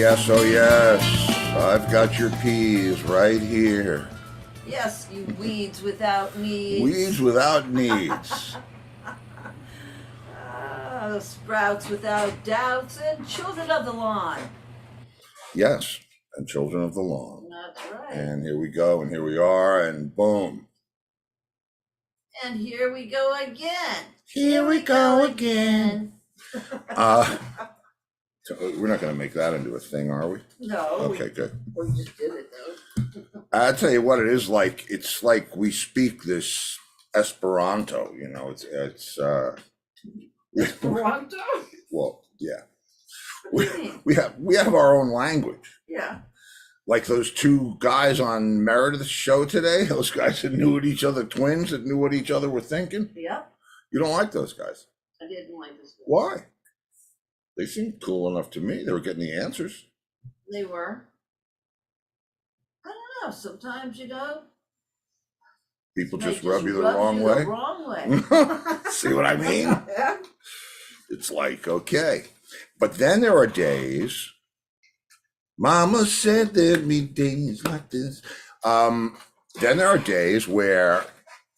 yes, oh yes. I've got your peas right here. Yes, you weeds without needs. Weeds without needs. Sprouts without doubts, and children of the lawn. Yes, and children of the lawn. That's right. And here we go, and here we are, and boom. And here we go again. Here we go again. So we're not going to make that into a thing, are we? No. Okay, good. We just did it though. I'll tell you what it is like. It's like we speak this Esperanto, you know, it's Esperanto? Well, yeah. What do you mean? We have our own language. Yeah. Like those two guys on Meredith's show today, those guys that knew what each other, twins that knew what each other were thinking. Yep. You don't like those guys. I didn't like this one. Why? They seemed cool enough to me. They were getting the answers. They were. I don't know. Sometimes, People they just rub you the rub wrong you way. The wrong way. See what I mean? Yeah. It's like, okay. But then there are days, Mama said there'd be days like this. Then there are days where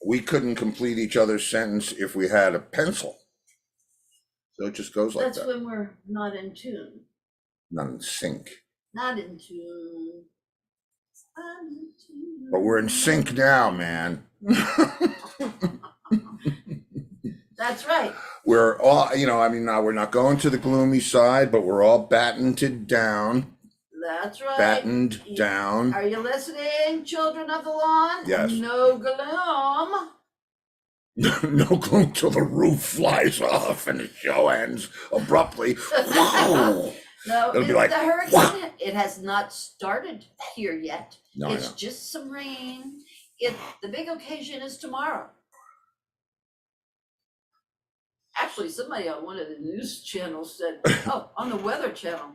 we couldn't complete each other's sentence if we had a pencil. So it just goes like That's that. when we're not in tune. Not in sync. Not in tune. I'm in tune. But we're in sync now, man. That's right. We're all, now we're not going to the gloomy side, but we're all battened down. That's right. Battened down. Are you listening, children of the lawn? Yes. No gloom. No gloom till the roof flies off and the show ends abruptly. Whoa! No, It'll it's be like, the hurricane. wah! It has not started here yet. No, I It's know. just some rain. The big occasion is tomorrow. Actually, somebody on one of the news channels said, on the Weather Channel,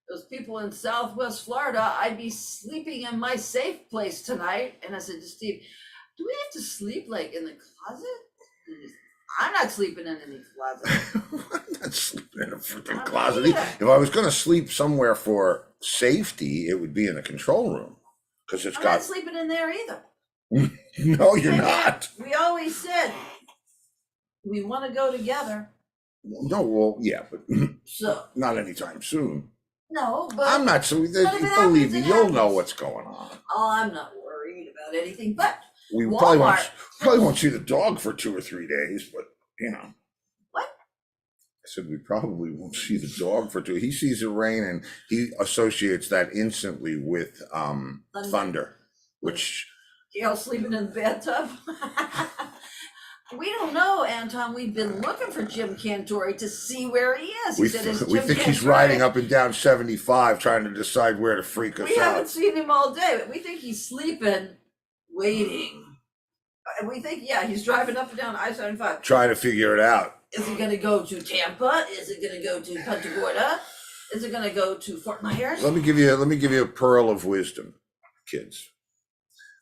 those people in Southwest Florida, I'd be sleeping in my safe place tonight. And I said to Steve, do we have to sleep like in the closet? And he said, I'm not sleeping in any closet. I'm not sleeping in a freaking I'm closet. either. If I was going to sleep somewhere for safety, it would be in the control room because it's I'm got. not sleeping in there either. No, you're not. We always said we want to go together. No, well, yeah, but So not anytime soon. no, but I'm not so. if it happens, Believe me, it you'll know happens. what's going on. I'm not worried about anything. But We Walmart. probably won't see the dog for 2 or 3 days, but What? I said we probably won't see the dog for 2. He sees the rain and he associates that instantly with thunder, which Gail sleeping in the bathtub. We don't know, Anton. We've been looking for Jim Cantori to see where he is. He we said, "Is we Jim think he's Cantori?" riding up and down 75 trying to decide where to freak us We haven't out. seen him all day, but we think he's sleeping, waiting. And we think, he's driving up and down I-75. Trying to figure it out. Is it going to go to Tampa? Is it going to go to Punta Gorda? Is it going to go to Fort Myers? Let me give you a pearl of wisdom, kids.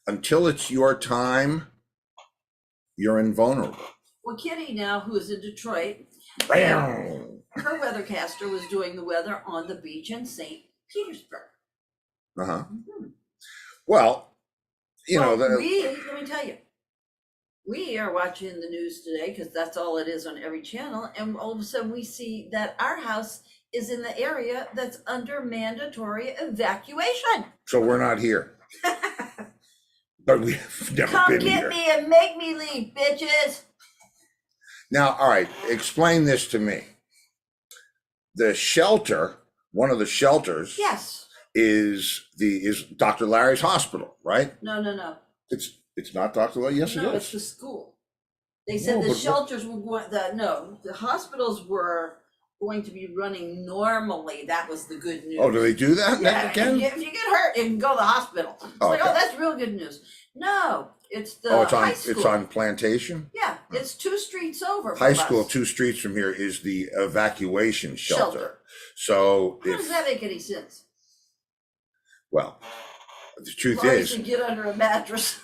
Until it's your time, you're invulnerable. Well, Kitty now, who is in Detroit, Bam! her weathercaster was doing the weather on the beach in St. Petersburg. Uh-huh. Mm-hmm. Well, Let me tell you, we are watching the news today because that's all it is on every channel. And all of a sudden we see that our house is in the area that's under mandatory evacuation. so we're not here. But we've never Come been get here. me and make me leave, bitches. Now, all right, explain this to me. The shelter, one of the shelters, Yes. is Dr. Larry's hospital, right? No. It's not Dr. Larry. Yes, No, it it's is. the school. They said No, the but shelters were going, the hospitals were going to be running normally. That was the good news. Oh, do they do that Yeah, again? if you get hurt, you can go to the hospital. It's like, Okay. that's real good news. No, it's the Oh, it's high school. it's on Plantation. Yeah, it's 2 streets over High from school, us. 2 streets from here is the evacuation shelter. Shelter. So How does that make any sense? well, the truth Laurie is, should get under a mattress.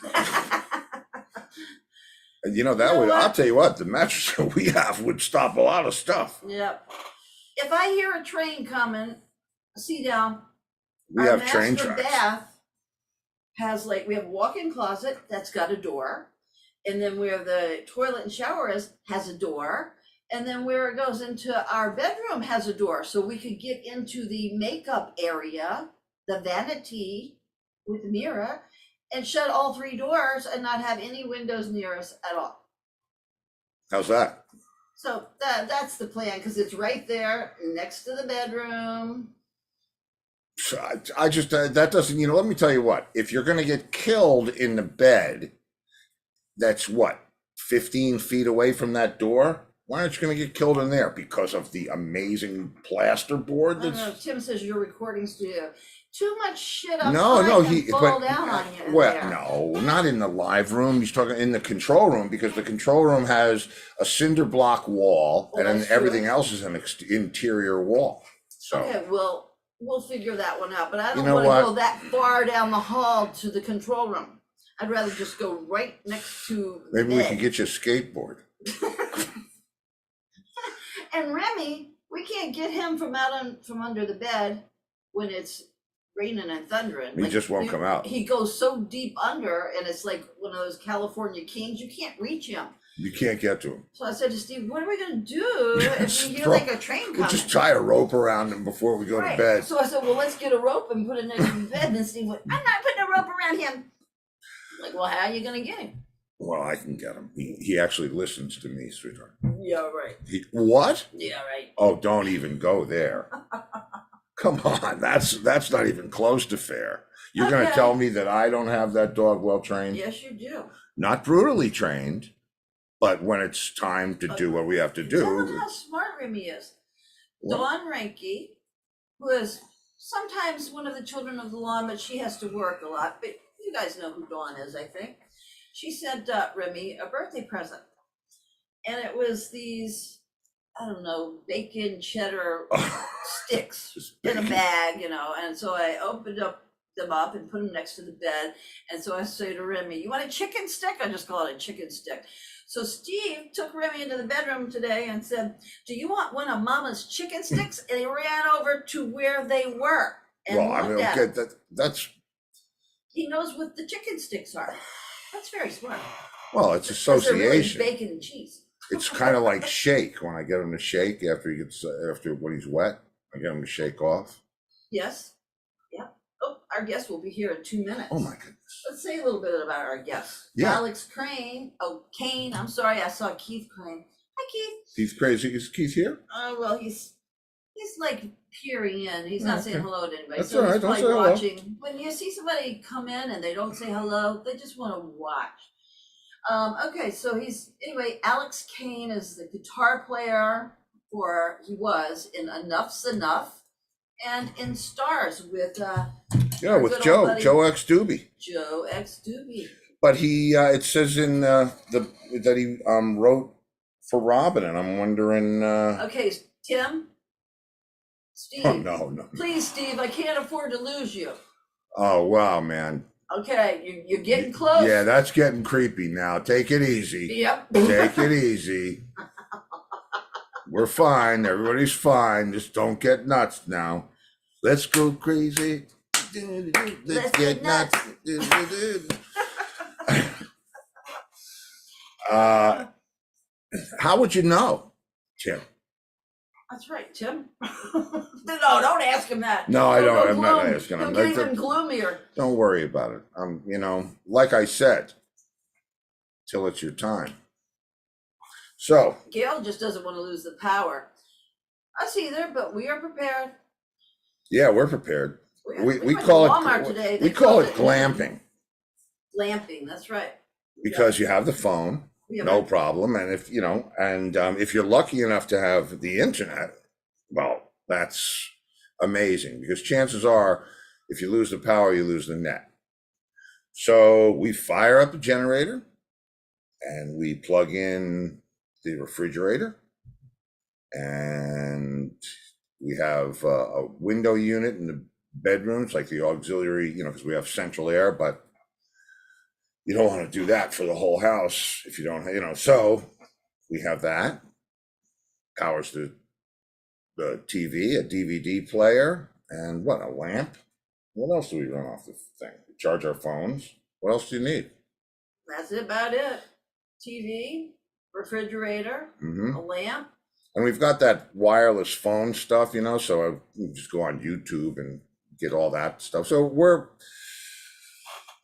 that You know would, what? I'll tell you what, the mattress that we have would stop a lot of stuff. Yep. If I hear a train coming, see now, We our have train master tracks. bath has like, we have a walk-in closet that's got a door. And then where the toilet and shower is, has a door. And then where it goes into our bedroom has a door. So we could get into the makeup area, the vanity with the mirror, and shut all 3 doors and not have any windows near us at all. How's that? So that's the plan, because it's right there next to the bedroom. So I just, that doesn't, let me tell you what, if you're going to get killed in the bed, that's what, 15 feet away from that door? Why aren't you going to get killed in there? Because of the amazing plasterboard I don't know, that's. Tim says your recording studio. Too much shit up No, high no, can he, fall but, down on you in well, there. no, not in the live room. He's talking in the control room, because the control room has a cinder block wall, Oh, and then that's true. everything else is an interior wall. So. Okay, well, we'll figure that one out, but I You don't know wanna what? go that far down the hall to the control room. I'd rather just go right next to the Maybe we bed. can get you a skateboard. And Remy, we can't get him from from under the bed when it's raining and thundering. He just won't come out. He goes so deep under, and it's like one of those California kings, you can't reach him. You can't get to him. So I said to Steve, what are we gonna do if we hear Throw- like a train coming? We'll just tie a rope around him before we go Right. to bed. So I said, well, let's get a rope and put it next to the bed. And then Steve went, I'm not putting a rope around him. I'm like, well, how are you gonna get him? Well, I can get him. He actually listens to me, sweetheart. Yeah, right. What? Yeah, right. Oh, don't even go there. Come on, that's not even close to fair. You're going to Okay. tell me that I don't have that dog well trained? Yes, you do. Not brutally trained, but when it's time to do what we have to Tell them do. how smart Remy is. What? Dawn Ranke, who is sometimes one of the children of the lawn, but she has to work a lot. But you guys know who Dawn is, I think. She sent Remy a birthday present. And it was these, I don't know, bacon cheddar sticks Just in a bacon. bag, and so I opened them up and put them next to the bed. And so I say to Remy, you want a chicken stick? I just call it a chicken stick. So Steve took Remy into the bedroom today and said, do you want one of Mama's chicken sticks? And he ran over to where they were and Well, I looked mean, at okay, them. that's, He knows what the chicken sticks are. That's very smart. well, it's 'Cause they're really association. bacon and cheese. It's kind of like shake. When I get him to shake after when he's wet, I get him to shake off. Yes. Yeah. Oh, our guest will be here in 2 minutes. Oh my goodness. Let's say a little bit about our guest. Yeah. Alex Crane. Oh, Kane. I'm sorry. I saw Keith Crane. Hi, Keith. He's crazy. Is Keith here? Oh, well, he's like peering in. He's not saying Okay. hello to anybody. That's So all right. he's Don't probably say hello. watching. When you see somebody come in and they don't say hello, they just want to watch. Okay, so anyway, Alex Kane is the guitar player he was in Enough's Enough and in Stars with Yeah, our with good old Joe buddy X Doobie. Joe X Doobie. But he, it says in that he wrote for Robin, and I'm wondering. Okay, Tim, Steve. Oh no. Please, Steve, I can't afford to lose you. Oh wow, man. Okay, you're getting close. Yeah, that's getting creepy now. Take it easy. Yep. Take it easy. We're fine. Everybody's fine. Just don't get nuts now. Let's go crazy. Let's get nuts. How would you know, Tim? That's right, Tim. No, don't ask him that. No, I He'll don't. go I'm not gloom. asking He'll him. get even gloomier. Don't worry about it. Like I said, till it's your time. So, Gail just doesn't want to lose the power. Us either, but we are prepared. yeah, we're prepared. We went to call Walmart it today. we They call called it glamping Glamping, that's right. because you have the phone, We have no a- problem, and if if you're lucky enough to have the internet, well, that's amazing because chances are, if you lose the power, you lose the net. So we fire up the generator, and we plug in the refrigerator, and we have a window unit in the bedrooms, like the auxiliary, because we have central air, but you don't want to do that for the whole house if you don't, so we have that. Powers the TV, a DVD player, and what, a lamp? What else do we run off the thing? Charge our phones? What else do you need? That's about it. TV, refrigerator, Mm-hmm. a lamp. And we've got that wireless phone stuff, so I just go on YouTube and get all that stuff. So we're,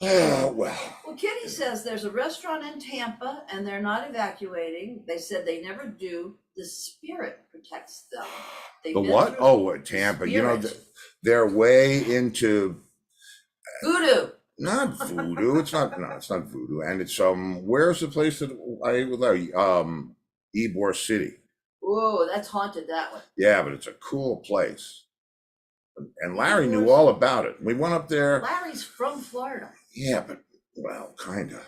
well. Well, Kitty says there's a restaurant in Tampa and they're not evacuating. They said they never do. The spirit protects them. The what? Oh, Tampa. They're way into voodoo. not voodoo. It's not. No, it's not voodoo. And it's where's the place that I ate with Larry? Ybor City. Whoa, that's haunted, that one. Yeah, but it's a cool place. And Larry knew all about it. We went up there. Larry's from Florida. Yeah, but well, kinda.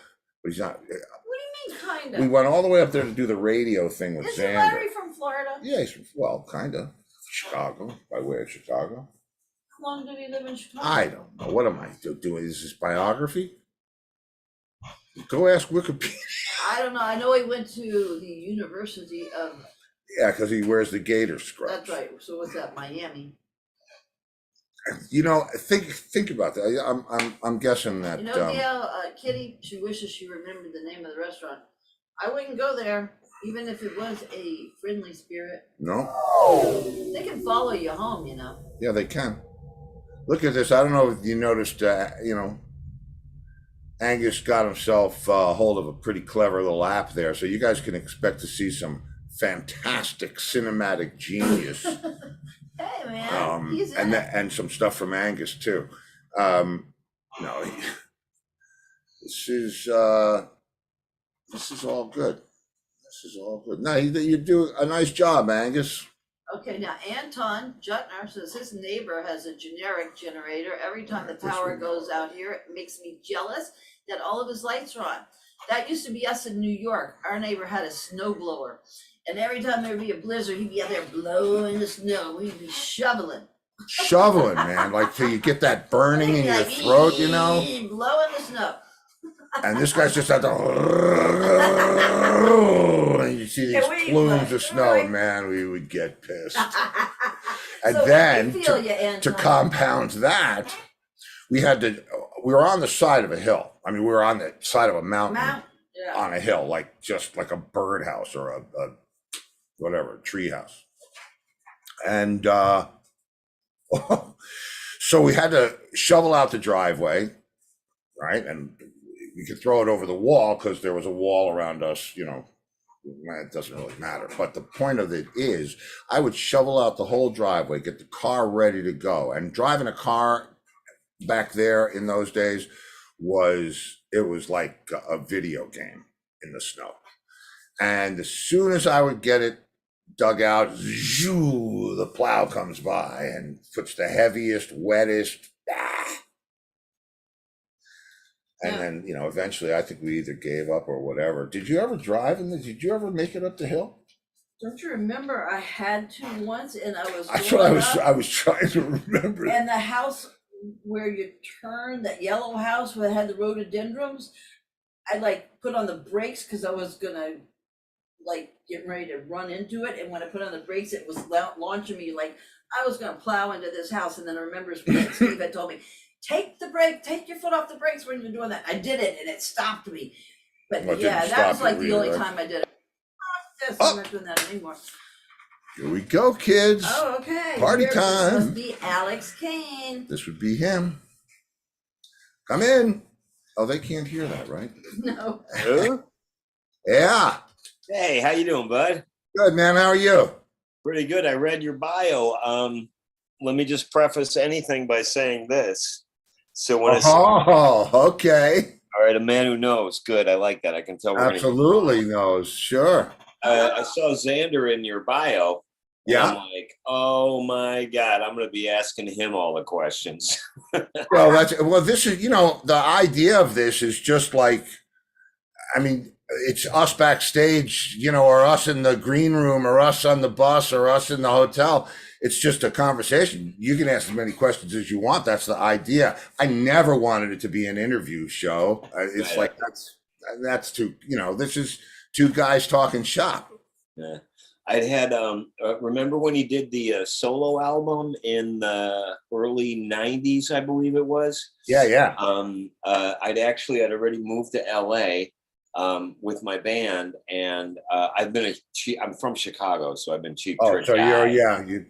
But he's not. What do you mean, kinda? We went all the way up there to do the radio thing with Isn't Xander. Larry from Florida? Yeah, he's from, well, kinda. Chicago, by way of Chicago. How long did he live in Chicago? I don't know. What am I doing? Is this biography? Go ask Wikipedia. I don't know. I know he went to the University of. Yeah, because he wears the gator scrubs. That's right. So what's that? Miami. Think about that. I'm guessing that. Gail, Kitty, she wishes she remembered the name of the restaurant. I wouldn't go there, even if it was a friendly spirit. No. They can follow you home, Yeah, they can. Look at this. I don't know if you noticed. Angus got himself hold of a pretty clever little app there, so you guys can expect to see some fantastic cinematic genius. Hey man, he's in it. And some stuff from Angus too. No, this is all good. This is all good. No, you do a nice job, Angus. Okay, now Anton Jutner says his neighbor has a generic generator. Every time the power goes out here, it makes me jealous that all of his lights are on. That used to be us in New York. Our neighbor had a snowblower. And every time there'd be a blizzard, he'd be out there blowing the snow. We'd be shoveling. Shoveling, man, like till you get that burning in your throat, Blowing the snow. And this guy's just out there, and you see these plumes of snow, and man, we would get pissed. And So then I feel you, Anton. to compound that, we were on the side of a hill. I mean, we were on the side of a mountain. Yeah. On a hill, just like a birdhouse or a whatever, tree house. And so we had to shovel out the driveway, right? And we could throw it over the wall because there was a wall around us, it doesn't really matter. But the point of it is I would shovel out the whole driveway, get the car ready to go. And driving a car back there in those days was like a video game in the snow. And as soon as I would get it dug out, zoo, the plow comes by and puts the heaviest, wettest, and then eventually I think we either gave up or whatever. Did you ever drive did you ever make it up the hill? Don't you remember I had to once, and that's what I was trying to remember. And the house where you turn, that yellow house where it had the rhododendrons, I put on the brakes because I was gonna getting ready to run into it, and when I put on the brakes, it was launching me like I was gonna plow into this house. And then I remember Steve had told me, take your foot off the brakes when you're doing that. I did it, and it stopped me. But that was the only time I did it. I'm not doing that anymore. Here we go, kids. Oh, okay. Party time. This must be Alex Kane. This would be him. Come in. Oh, they can't hear that, right? No. Who? Yeah. Hey, how you doing, bud? Good, man. How are you? Pretty good. I read your bio. Let me just preface anything by saying this. So when Okay. all right, a man who knows. Good. I like that. I can tell. Absolutely knows. Sure. I saw Xander in your bio. Yeah. I'm like, oh my God, I'm going to be asking him all the questions. This is, the idea of this is just it's us backstage, or us in the green room, or us on the bus, or us in the hotel. It's just a conversation. You can ask as many questions as you want. That's the idea. I never wanted it to be an interview show. It's that's too, this is two guys talking shop. Yeah. I'd had remember when he did the solo album in the early '90s, I believe it was. Yeah, yeah. I'd already moved to LA with my band, and I'm from Chicago, so I've been Cheap Oh, Trick so guy. you.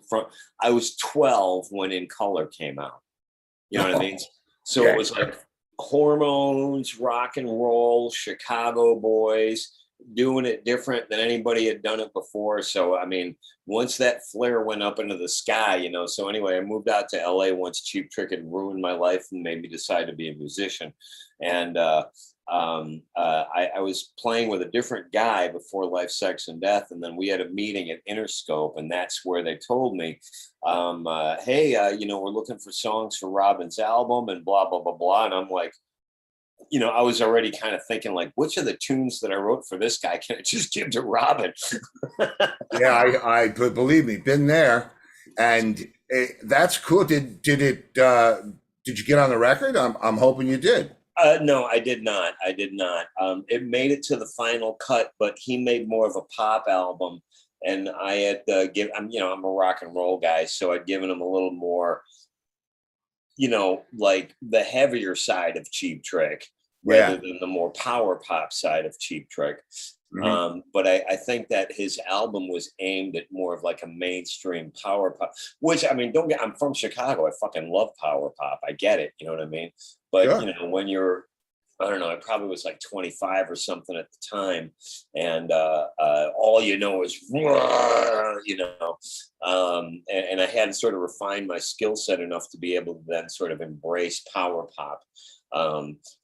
From I was 12 when In Color came out. You know what I mean? So it Okay. was like hormones, rock and roll, Chicago boys, doing it different than anybody had done it before. So I mean, once that flare went up into the sky, you know. So anyway, I moved out to LA once Cheap Trick had ruined my life and made me decide to be a musician. And I was playing with a different guy before Life, Sex, and Death, and then we had a meeting at Interscope, and that's where they told me, "Hey, you know, we're looking for songs for Robin's album, and blah blah blah blah." And I'm like, you know, I was already kind of thinking, like, which of the tunes that I wrote for this guy can I just give to Robin? Yeah, I believe me, been there, and that's cool. Did you get on the record? I'm hoping you did. No, I did not. I did not. It made it to the final cut, but he made more of a pop album, and I had I'm a rock and roll guy, so I'd given him a little more, you know, like the heavier side of Cheap Trick rather Yeah. than the more power pop side of Cheap Trick. Mhm. But I think that his album was aimed at more of like a mainstream power pop, which I mean, I'm from Chicago. I fucking love power pop. I get it. You know what I mean? But, you Sure. know, when I don't know, I probably was like 25 or something at the time. And all you know is, you know, and I hadn't sort of refined my skill set enough to be able to then sort of embrace power pop.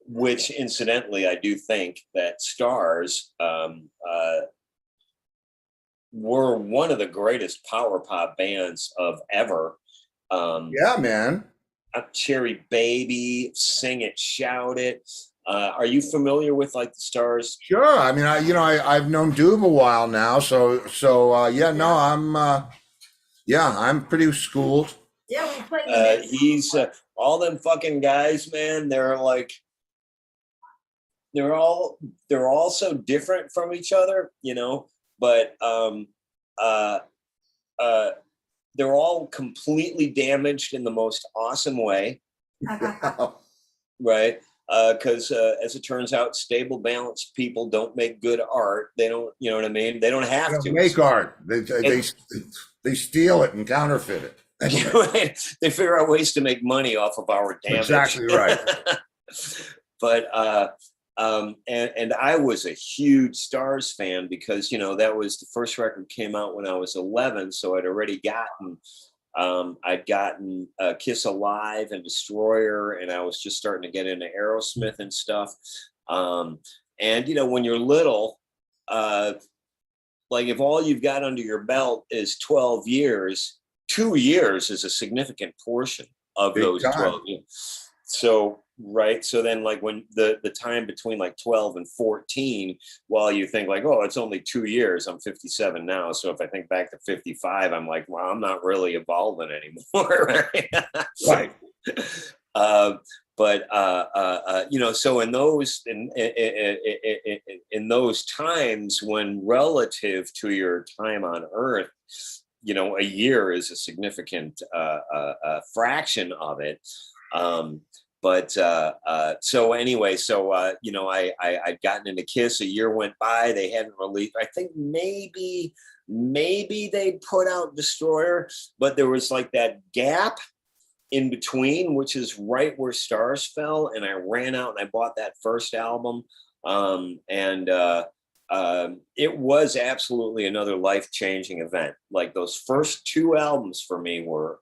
Which incidentally, I do think that Stars were one of the greatest power pop bands of ever. Yeah, man. Cherry Baby, Sing It, Shout It. Are you familiar with like the Stars? Sure. I mean, I've known Doob a while now, so yeah, no, I'm pretty schooled. Yeah, we played the He's all them fucking guys, man. They're all so different from each other, you know, but uh, uh, they're all completely damaged in the most awesome way, right? Because as it turns out, stable, balanced people don't make good art. They don't, you know what I mean? They don't They have don't to. make art. They steal it and counterfeit it. They figure out ways to make money off of our damage. Exactly right. But and I was a huge Stars fan because, you know, that was the first record came out when I was 11, so I'd gotten Kiss Alive and Destroyer, and I was just starting to get into Aerosmith and stuff. And you know, when you're little, like if all you've got under your belt is 12 years, 2 years is a significant portion of Big those time. 12 years. So right, so then like when the time between like 12 and 14, while you think like, oh, it's only 2 years, I'm 57 now, so if I think back to 55, I'm like, well, I'm not really evolving anymore. Right. But you know, so in those times when relative to your time on Earth, you know, a year is a significant fraction of it. But so anyway, so you know, I'd gotten into Kiss. A year went by. They hadn't released. I think maybe they put out Destroyer, but there was like that gap in between, which is right where Stars fell. And I ran out and I bought that first album. It was absolutely another life-changing event. Like those first two albums for me were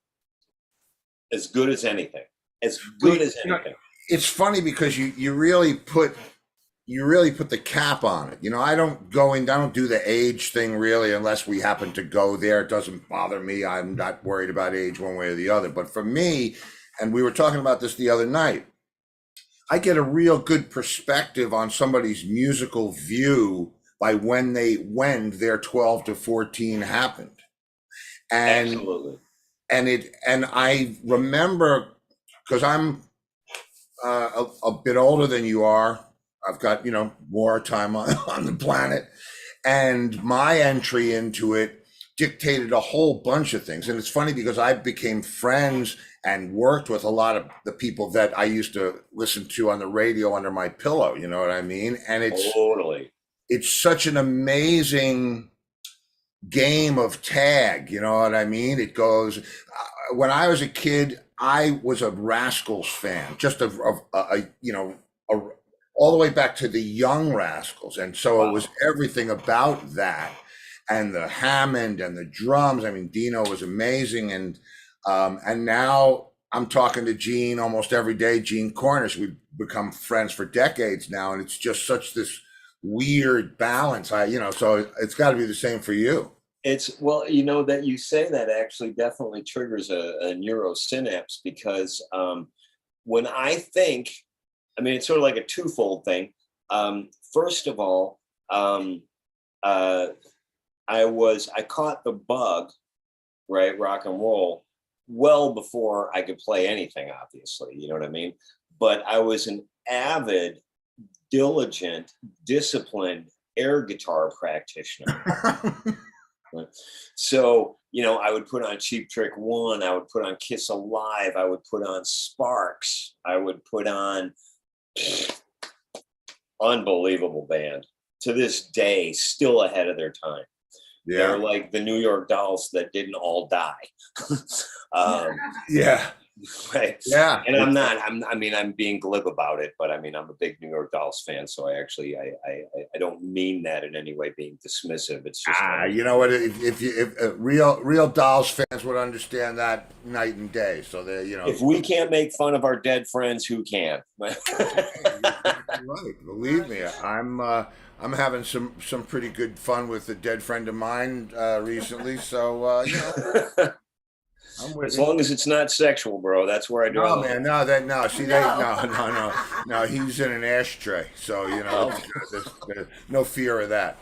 as good as anything. As good as anything. It's funny because you really put the cap on it. You know, I don't do the age thing really unless we happen to go there. It doesn't bother me. I'm not worried about age one way or the other. But for me, and we were talking about this the other night, I get a real good perspective on somebody's musical view by when their 12 to 14 happened. And Absolutely. and I remember, because I'm a bit older than you are. I've got, you know, more time on the planet. And my entry into it dictated a whole bunch of things. And it's funny because I became friends and worked with a lot of the people that I used to listen to on the radio under my pillow. You know what I mean? And Totally. it's such an amazing game of tag. You know what I mean? It goes, when I was a kid, I was a Rascals fan, just a, all the way back to the Young Rascals. And so it was everything about that, and the Hammond and the drums. I mean, Dino was amazing. And now I'm talking to Gene almost every day, Gene Cornish. We've become friends for decades now. And it's just such this weird balance. So it's got to be the same for you. It's, well, that you say that actually definitely triggers a neurosynapse, because when I think, I mean, it's sort of like a twofold thing. First of all, I caught the bug, right, rock and roll, well before I could play anything, obviously, you know what I mean? But I was an avid, diligent, disciplined air guitar practitioner. So, I would put on Cheap Trick 1, I would put on Kiss Alive, I would put on Sparks, I would put on unbelievable band. To this day, still ahead of their time. Yeah. They're like the New York Dolls that didn't all die. Yeah. Right. Yeah. And I'm being glib about it, but I mean, I'm a big New York Dolls fan. So I don't mean that in any way being dismissive. It's just, you know what, if real Dolls fans would understand that night and day. So if we can't make fun of our dead friends, who can? Right. Believe me, I'm having some pretty good fun with a dead friend of mine recently. So as long as it's not sexual, bro, that's where I do. No, man, no. He's in an ashtray, so there's no fear of that.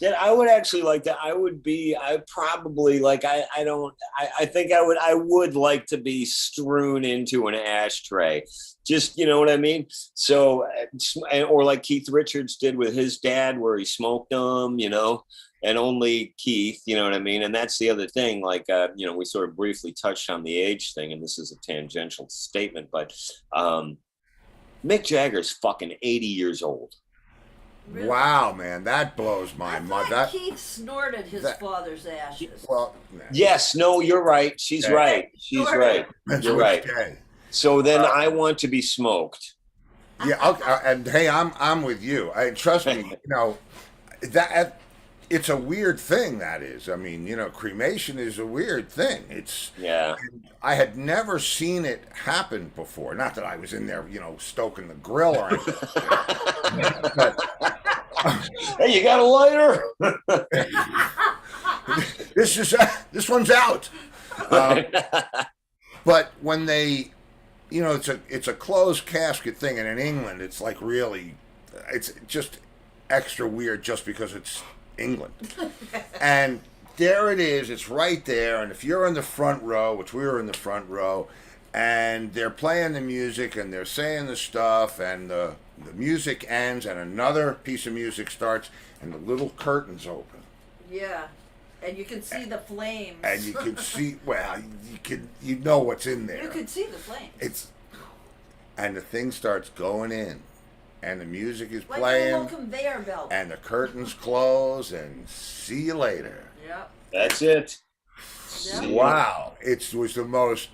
Yeah, I would actually like that. I would like to be strewn into an ashtray. Just, you know what I mean? So, or like Keith Richards did with his dad, where he smoked them, and only Keith, you know what I mean? And that's the other thing, like, we sort of briefly touched on the age thing, and this is a tangential statement, but Mick Jagger's fucking 80 years old. Really? Wow, man, that blows my mind. Keith snorted his father's ashes. Well, yes, no, you're right. She's right. She's right. You're right. So then I want to be smoked. Yeah, okay, and hey, I'm with you. Trust me, that it's a weird thing. That is, I mean, cremation is a weird thing. Yeah. I had never seen it happen before. Not that I was in there, stoking the grill or anything. But, hey, you got a lighter? this one's out. But when they, it's a closed casket thing, and in England, it's like really, it's just extra weird just because it's England. And there it is, it's right there. And if you're in the front row, which we were in the front row, and they're playing the music and they're saying the stuff, and the music ends and another piece of music starts and the little curtains open. Yeah. And you can see the flames. And you can see, you know what's in there. You can see the flames. And the thing starts going in, and the music is like playing, a little conveyor belt. and the curtains close, and see you later. Yep. That's it. Yep. Wow, it was the most,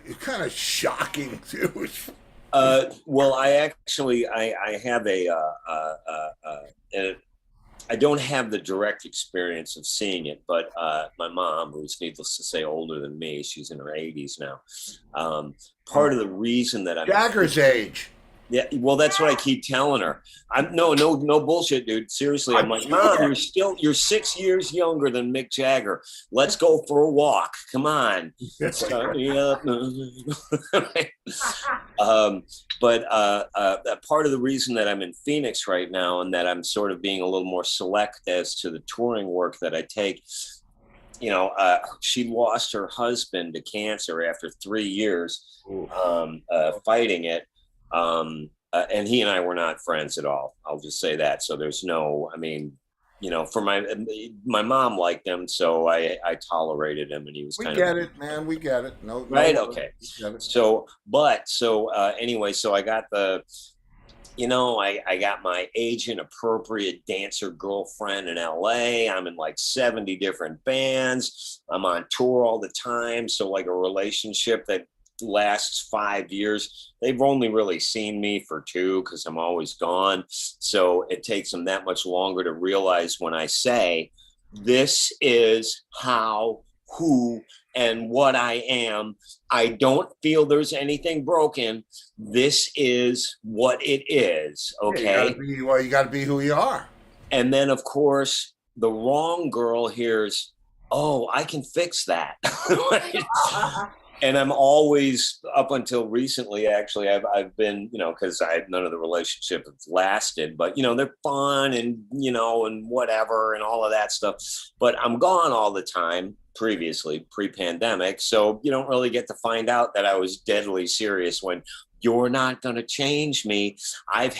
it's kind of shocking too. Well, I have I don't have the direct experience of seeing it, but my mom, who's needless to say older than me, she's in her 80s now. Part of the reason that I'm Jagger's age. Yeah, well, that's what I keep telling her. No bullshit, dude. Seriously, I'm like, Mom, you're 6 years younger than Mick Jagger. Let's go for a walk. Come on. Start me up. But part of the reason that I'm in Phoenix right now, and that I'm sort of being a little more select as to the touring work that I take, she lost her husband to cancer after 3 years fighting it. and he and I were not friends at all. I'll just say that. So there's no, I mean, for my mom liked him, so I tolerated him, and he was We kind get of it, man. We get it. No, right. no, Okay. we get it. So anyway, so I got I got my age appropriate dancer girlfriend in LA. I'm in like 70 different bands. I'm on tour all the time. So like a relationship that lasts 5 years, they've only really seen me for 2 because I'm always gone. So it takes them that much longer to realize when I say, this is how, who, and what I am. I don't feel there's anything broken. This is what it is. Okay. You got to be who you are. And then, of course, the wrong girl hears, oh, I can fix that. And I'm always, up until recently, actually, I've been, because none of the relationship have lasted, but, they're fun and, and whatever and all of that stuff. But I'm gone all the time previously, pre-pandemic. So you don't really get to find out that I was deadly serious when you're not going to change me. I've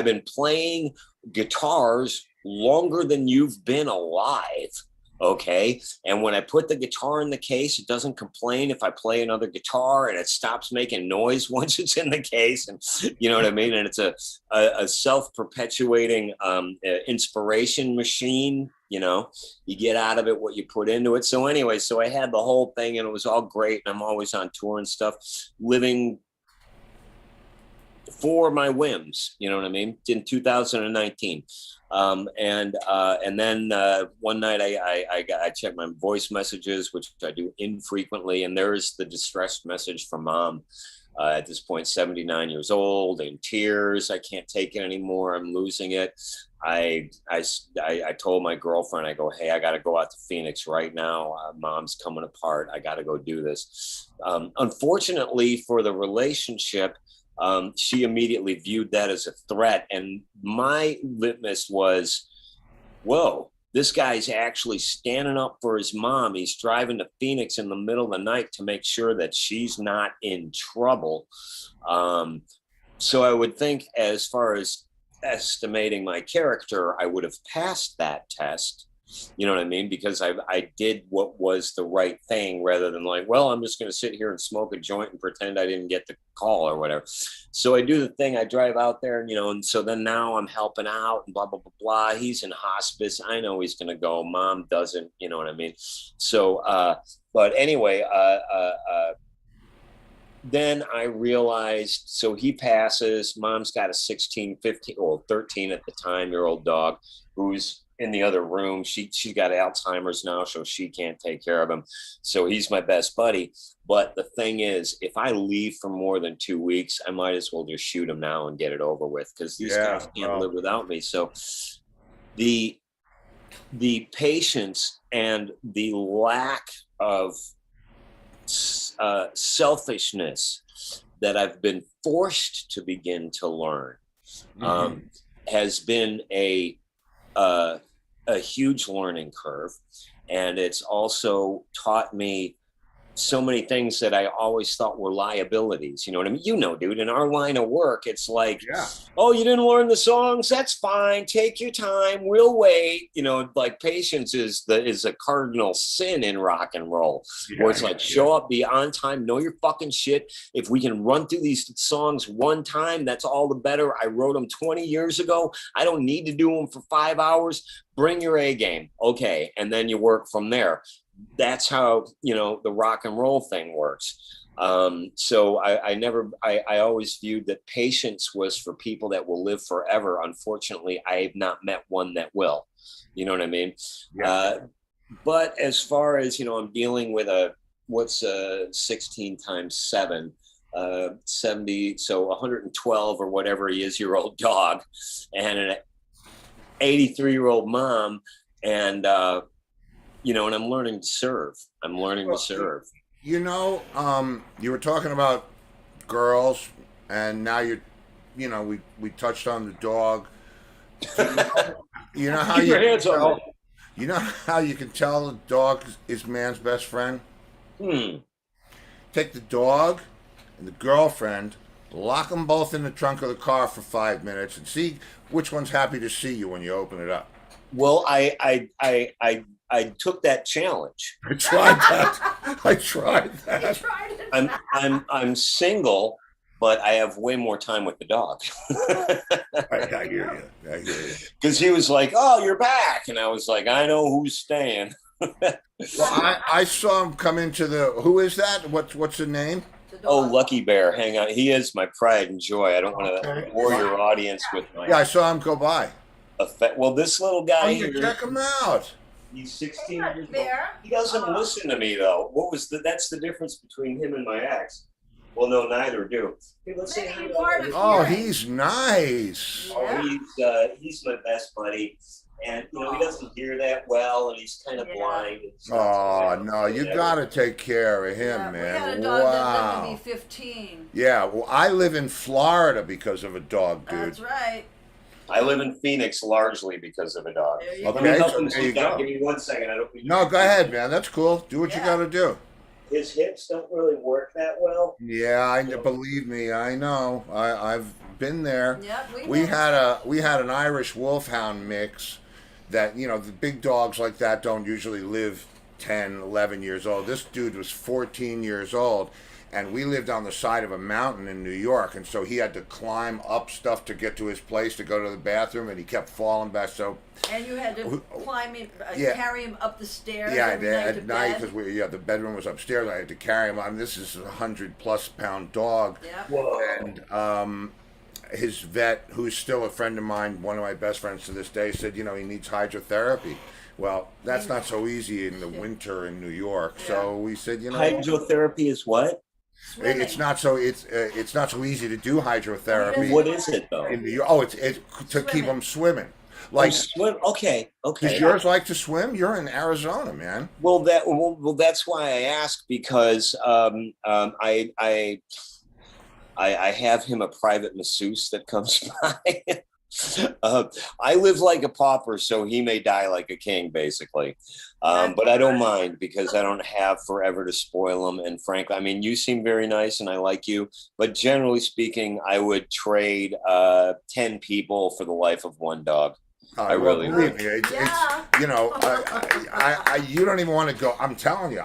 been playing guitars longer than you've been alive. Okay. And when I put the guitar in the case, it doesn't complain if I play another guitar, and it stops making noise once it's in the case. And you know what I mean? And it's a self-perpetuating inspiration machine. You get out of it what you put into it. So anyway, so I had the whole thing, and it was all great. And I'm always on tour and stuff, living for my whims, you know what I mean? In 2019. And then one night I checked my voice messages, which I do infrequently, and there's the distressed message from mom. At this point, 79 years old, in tears. I can't take it anymore. I'm losing it. I told my girlfriend, I go, hey, I got to go out to Phoenix right now. Mom's coming apart. I got to go do this. Unfortunately for the relationship, she immediately viewed that as a threat. And my litmus was, whoa, this guy's actually standing up for his mom. He's driving to Phoenix in the middle of the night to make sure that she's not in trouble. So I would think, as far as estimating my character, I would have passed that test. You know what I mean? Because I did what was the right thing, rather than like, well, I'm just going to sit here and smoke a joint and pretend I didn't get the call or whatever. So I do the thing. I drive out there, and, and so then now I'm helping out and blah, blah, blah, blah. He's in hospice. I know he's going to go. Mom doesn't, you know what I mean? So, but anyway, then I realized, so he passes. Mom's got a 16, 15, or 13 at the time year old dog who's in the other room. She got Alzheimer's now, so she can't take care of him. So he's my best buddy. But the thing is, if I leave for more than 2 weeks, I might as well just shoot him now and get it over with, because these guys can't live without me. So the patience and the lack of selfishness that I've been forced to begin to learn has been a huge learning curve. And it's also taught me so many things that I always thought were liabilities. You know what I mean? Dude, in our line of work, it's like, oh, you didn't learn the songs? That's fine. Take your time. We'll wait. Like patience is a cardinal sin in rock and roll, where it's like, show up, be on time, know your fucking shit. If we can run through these songs one time, that's all the better. I wrote them 20 years ago. I don't need to do them for 5 hours. Bring your A game. Okay. And then you work from there. That's how, the rock and roll thing works. So I always viewed that patience was for people that will live forever. Unfortunately, I have not met one that will. You know what I mean? Yeah. But as far as, I'm dealing with what's 16 times 7, 70, so 112 or whatever he is year old dog, and an 83-year-old mom, and and I'm learning to serve. To serve. You were talking about girls, and now we touched on the dog. You know how you know how you can tell a dog is man's best friend? Take the dog and the girlfriend lock them both in the trunk of the car for 5 minutes, and see which one's happy to see you when you open it up. Well, I took that challenge. I tried that. I tried You that. tried it. I'm single, but I have way more time with the dog. I hear you. I hear you. Because he was like, "Oh, you're back," and I was like, "I know who's staying." Well, I saw him come into the. Who is that? What's the name? The Oh, dog. Lucky Bear, hang on. He is my pride and joy. I don't want to Okay. bore your audience with my Yeah, I saw him go by. effect. Well, this little Oh, guy you here, check him out. he's 16 Hey, years old. Bear. He doesn't Oh. listen to me though. That's the difference between him and my ex. Well, no, neither do. Hey, let's say Maybe hi to part of him. Oh, hearing. he's nice. Oh, he's my best buddy, and he doesn't hear that well, and he's kind of Yeah. blind. And Oh no, you whatever. gotta take care of him, Yeah, we had a man. dog that lived to be Wow. 15. Yeah, well, I live in Florida because of a dog, dude. That's right. I live in Phoenix largely because of a dog. There you Okay. Let me help so him there you sit down. go. Give me 1 second. I don't. No, go ahead, man. That's cool. Do what you Yeah. gotta do. His hips don't really work that well. Yeah, believe me, I know. I've been there. Yep, We had an Irish Wolfhound mix that, the big dogs like that don't usually live 10, 11 years old. This dude was 14 years old, and we lived on the side of a mountain in New York, and so he had to climb up stuff to get to his place to go to the bathroom, and he kept falling back. So And you had to climb in, Yeah. carry him up the stairs yeah, every night to at night, bed. because the bedroom was upstairs. I had to carry him on. This is a 100+ pound dog. Yep. Whoa. And his vet, who's still a friend of mine, one of my best friends to this day, said, he needs hydrotherapy. Well, that's not so easy in the winter in New York. So we said, Hydrotherapy is what? Swimming. it's not so easy to do hydrotherapy What is it though? in New York. Oh, it's to keep Swimming. them swimming. Oh, Like, swim. Okay. does yours like to swim? You're in Arizona, man. Well, that's why I ask, because I have him a private masseuse that comes by. I live like a pauper, so he may die like a king, basically. But I don't mind, because I don't have forever to spoil him. And frankly, I mean, you seem very nice and I like you, but generally speaking, I would trade 10 people for the life of one dog. I really believe would. me. It's Yeah. you don't even want to go. I'm telling you,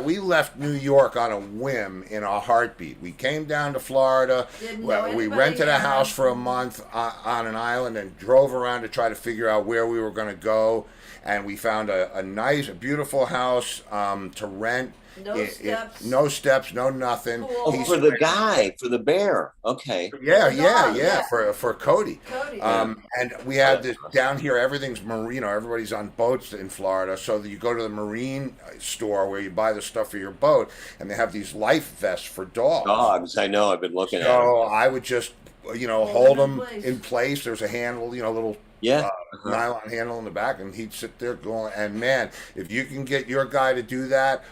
we left New York on a whim in a heartbeat. We came down to Florida. Didn't know We anybody rented a there. house for a month on an island and drove around to try to figure out where we were going to go. And we found a nice, beautiful house to rent. No steps. No steps, no nothing. Cool. Oh, He's- for the guy, for the bear. Okay. Yeah, The yeah, dog, yeah, yeah. for Cody. Cody. And we have this down here. Everything's marine. Everybody's on boats in Florida. So that you go to the marine store where you buy the stuff for your boat, and they have these life vests for dogs. Dogs, I know. I've been looking at them. So I would just, hold them in place. There's a handle, little Yeah. nylon handle in the back, and he'd sit there going. And man, if you can get your guy to do that,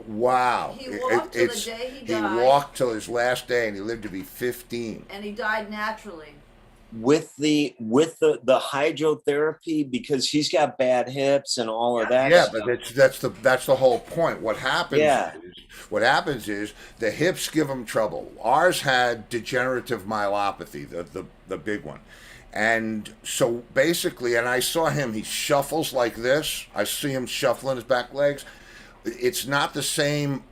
wow! He walked till the day he died. walked till his last day, and he lived to be 15. And he died naturally. With the hydrotherapy, because he's got bad hips and all of that. Yeah, stuff. but that's the whole point. What happens? Yeah. Is the hips give him trouble. Ours had degenerative myelopathy, the big one, and so basically, and I saw him. He shuffles like this. I see him shuffling his back legs. It's not the same.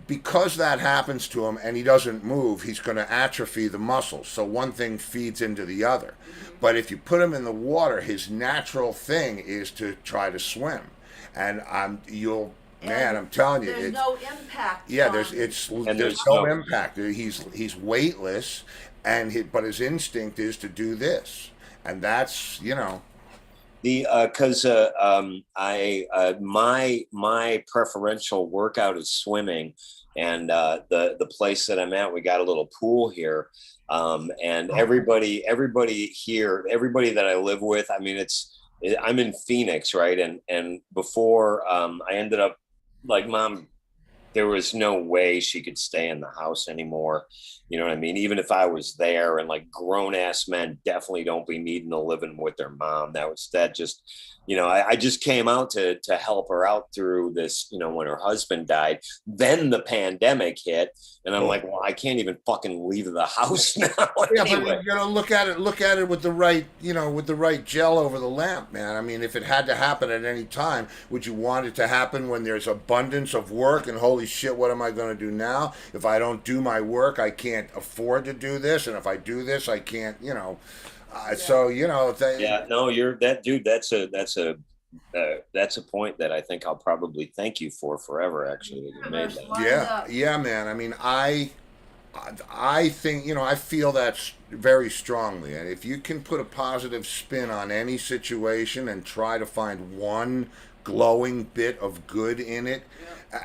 Because that happens to him and he doesn't move, he's going to atrophy the muscles. So one thing feeds into the other. But if you put him in the water, his natural thing is to try to swim. And I'm telling you, There's no impact. yeah, on- there's there's no no- impact. He's weightless, but his instinct is to do this, and that's Because my preferential workout is swimming, and the place that I'm at, we got a little pool here, and everybody here, everybody that I live with, I mean, I'm in Phoenix, right? And before I ended up like, Mom, there was no way she could stay in the house anymore. You know what I mean? Even if I was there, and like grown ass men definitely don't be needing to living with their mom. That just, I just came out to help her out through this, when her husband died. Then the pandemic hit, and I'm like, well, I can't even fucking leave the house now. Yeah, Anyway. but look at it with the right, with the right gel over the lamp, man. I mean, if it had to happen at any time, would you want it to happen when there's abundance of work and holy shit, what am I going to do now? If I don't do my work, I can't afford to do this, and if I do this, I can't, So Yeah, no, you're that dude. That's a point that I think I'll probably thank you for forever. Actually, that you made that. Yeah, man. I mean, I think, I feel that very strongly. And if you can put a positive spin on any situation and try to find one glowing bit of good in it,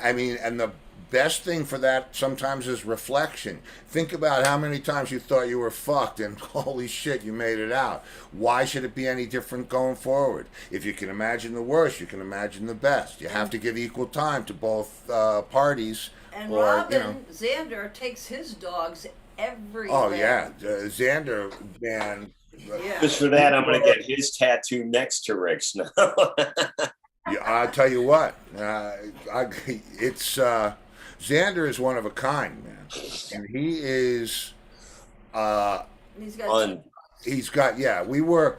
I mean, and the best thing for that sometimes is reflection. Think about how many times you thought you were fucked and holy shit, you made it out. Why should it be any different going forward? If you can imagine the worst, you can imagine the best. You have to give equal time to both parties. And Robin Zander takes his dogs everywhere. Oh yeah, Xander, man. Yeah. Just for that, I'm gonna get his tattoo next to Rick's now. Yeah, I'll tell you what, it's Xander is one of a kind, man, and he is. He's got. Yeah, we were.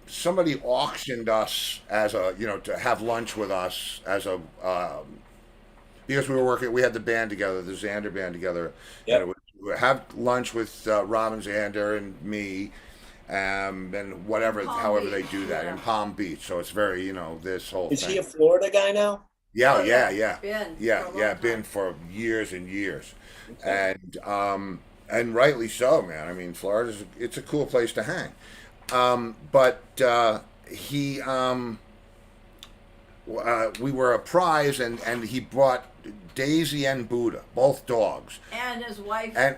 Somebody auctioned us as a, to have lunch with us as a. Because we were working, we had the band together, the Xander band together. Yep. We would have lunch with Robin Xander and me, and whatever, however they do that in Palm Beach. So it's very, this whole Is thing. he a Florida guy now? Yeah, been for years and years, Okay. And rightly so, man. I mean, it's a cool place to hang. But he we were a prize, and he brought Daisy and Buddha, both dogs, And his wife. and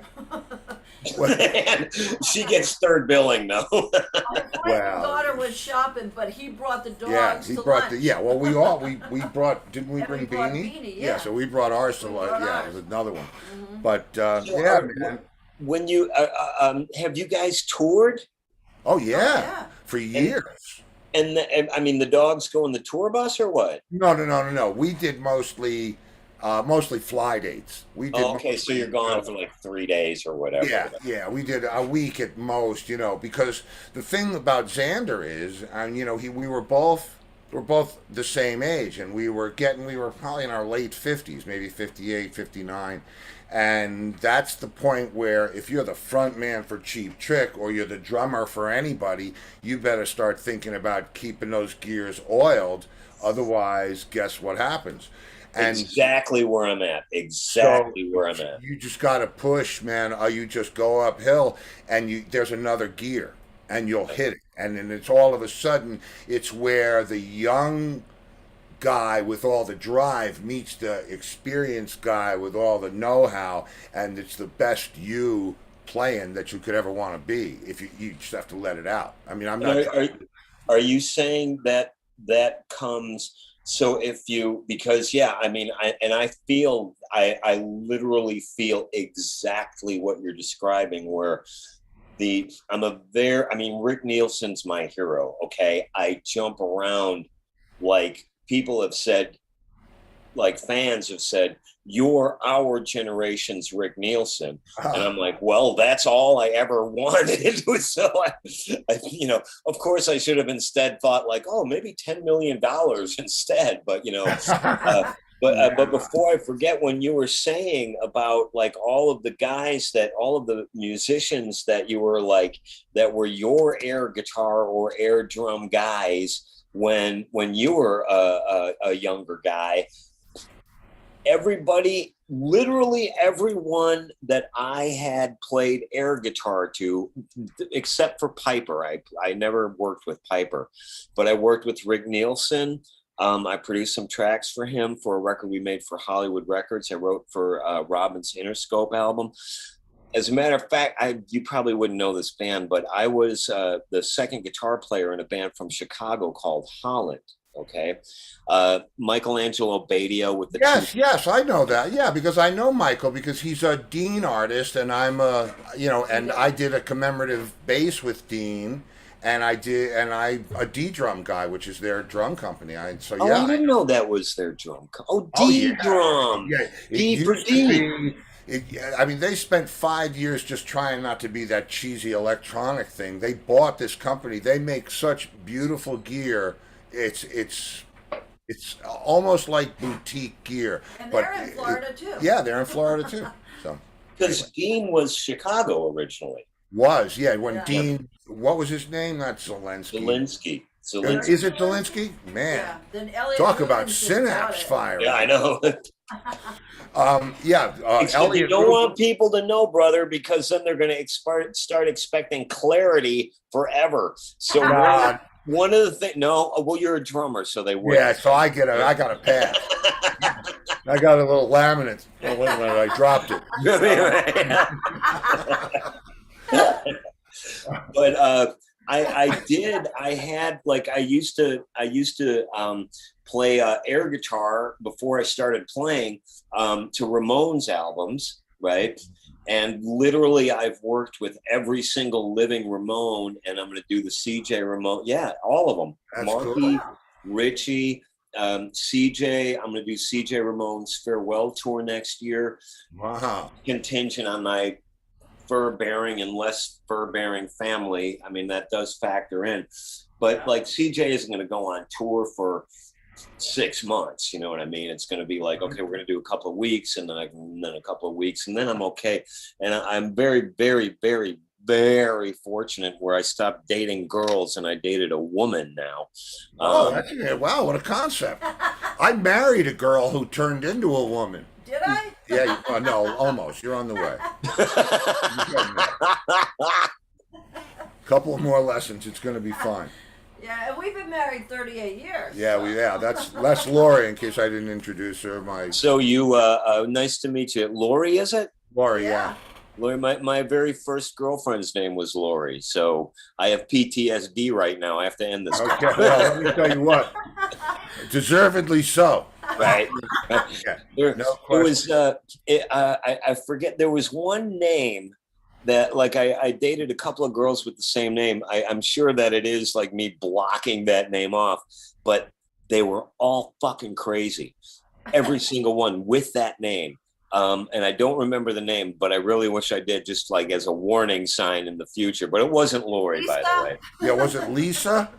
She gets third billing now. My daughter was shopping, but he brought the dogs he to brought lunch. we brought, didn't we Yeah, bring we brought Beanie? Beanie, Yeah, yeah. so we brought ours to We lunch. brought Yeah, ours. it was another one. Mhm. But So, man. when you have you guys toured? Oh yeah, yeah. for years. And I mean, the dogs go in the tour bus or what? No. We did mostly fly dates. We did. Oh, okay, so you're gone for like 3 days or whatever. Yeah. We did a week at most, because the thing about Xander is, we're both the same age, and we were probably in our late 50s, maybe 58, 59. And that's the point where if you're the front man for Cheap Trick or you're the drummer for anybody, you better start thinking about keeping those gears oiled. Otherwise, guess what happens? And Exactly where I'm at. so Where I'm at. you just got to push, man. Or you just go uphill, and there's another gear, and you'll hit it. And then it's all of a sudden, it's where the young guy with all the drive meets the experienced guy with all the know-how, and it's the best you playing that you could ever want to be. If you just have to let it out. I mean, I'm not. Are you saying that comes? So because I mean, I literally feel exactly what you're describing. Where Rick Nielsen's my hero. Okay, I jump around like. People have said, like fans have said, you're our generation's Rick Nielsen. And I'm like, well, that's all I ever wanted. So, of course I should have instead thought like, oh, maybe $10 million instead. But, but before I forget, when you were saying about like all of the musicians that you were like, that were your air guitar or air drum guys, when you were a younger guy, literally everyone that I had played air guitar to, except for Piper. I never worked with Piper, but I worked with Rick Nielsen. I produced some tracks for him for a record we made for Hollywood Records. I wrote for Robin's Interscope album. As a matter of fact, you probably wouldn't know this band, but I was the second guitar player in a band from Chicago called Holland. Okay. Michelangelo Badio with the Yes, I know that. Yeah, because I know Michael because he's a Dean artist, and I'm a, and I did a commemorative bass with Dean, and I a D drum guy, which is their drum company. Oh, I didn't know that was their drum. Oh, Oh D yeah, drum. yeah. It D for used to D. be. I mean, they spent 5 years just trying not to be that cheesy electronic thing. They bought this company. They make such beautiful gear. It's almost like boutique gear. And But they're in Florida too. yeah, they're in Florida too. So Because anyway, Dean was Chicago originally. when Yeah. Dean, what was his name? Not Zelensky. Zelensky. Is it Zelensky? Man, Yeah. Then Elliot talk about Williams just bought synapse it. firing. Yeah, I know. Yeah, Except you Elliot. don't want people to know, brother, because then they're going to start expecting clarity forever. So God. one of the things, no, well, you're a drummer, so they would. Yeah, so I got a pass. I got a little laminate. Oh, wait a minute, I dropped it. But I used to play air guitar before I started playing to Ramones albums, right? And literally I've worked with every single living Ramone, and I'm going to do the CJ Ramone. Yeah, all of them. That's Marky, cool. Richie, CJ. I'm going to do CJ Ramone's farewell tour next year. Wow. Contingent on my fur-bearing and less fur-bearing family. I mean, that does factor in. But like CJ isn't going to go on tour for 6 months. You know what I mean? It's going to be like, okay, we're going to do a couple of weeks, and then a couple of weeks, and then I'm okay. And I'm very, very, very, very fortunate where I stopped dating girls and I dated a woman now. Wow, what a concept. I married a girl who turned into a woman. Did I? Yeah, no, almost. You're on the way. Couple of more lessons. It's going to be fine. Yeah, and we've been married 38 years. Yeah, that's Lori. In case I didn't introduce her, So you, nice to meet you, Lori. Is it Lori? Yeah. Lori? My very first girlfriend's name was Lori. So I have PTSD right now. I have to end this. Okay. Well, let me tell you what. Deservedly so. Right. Yeah. There No was I forget, there was one name that, like, I dated a couple of girls with the same name. I'm sure that it is like me blocking that name off, but they were all fucking crazy. Every single one with that name. And I don't remember the name, but I really wish I did, just like as a warning sign in the future. But it wasn't Lori, Lisa? by the way. Yeah, was it Lisa?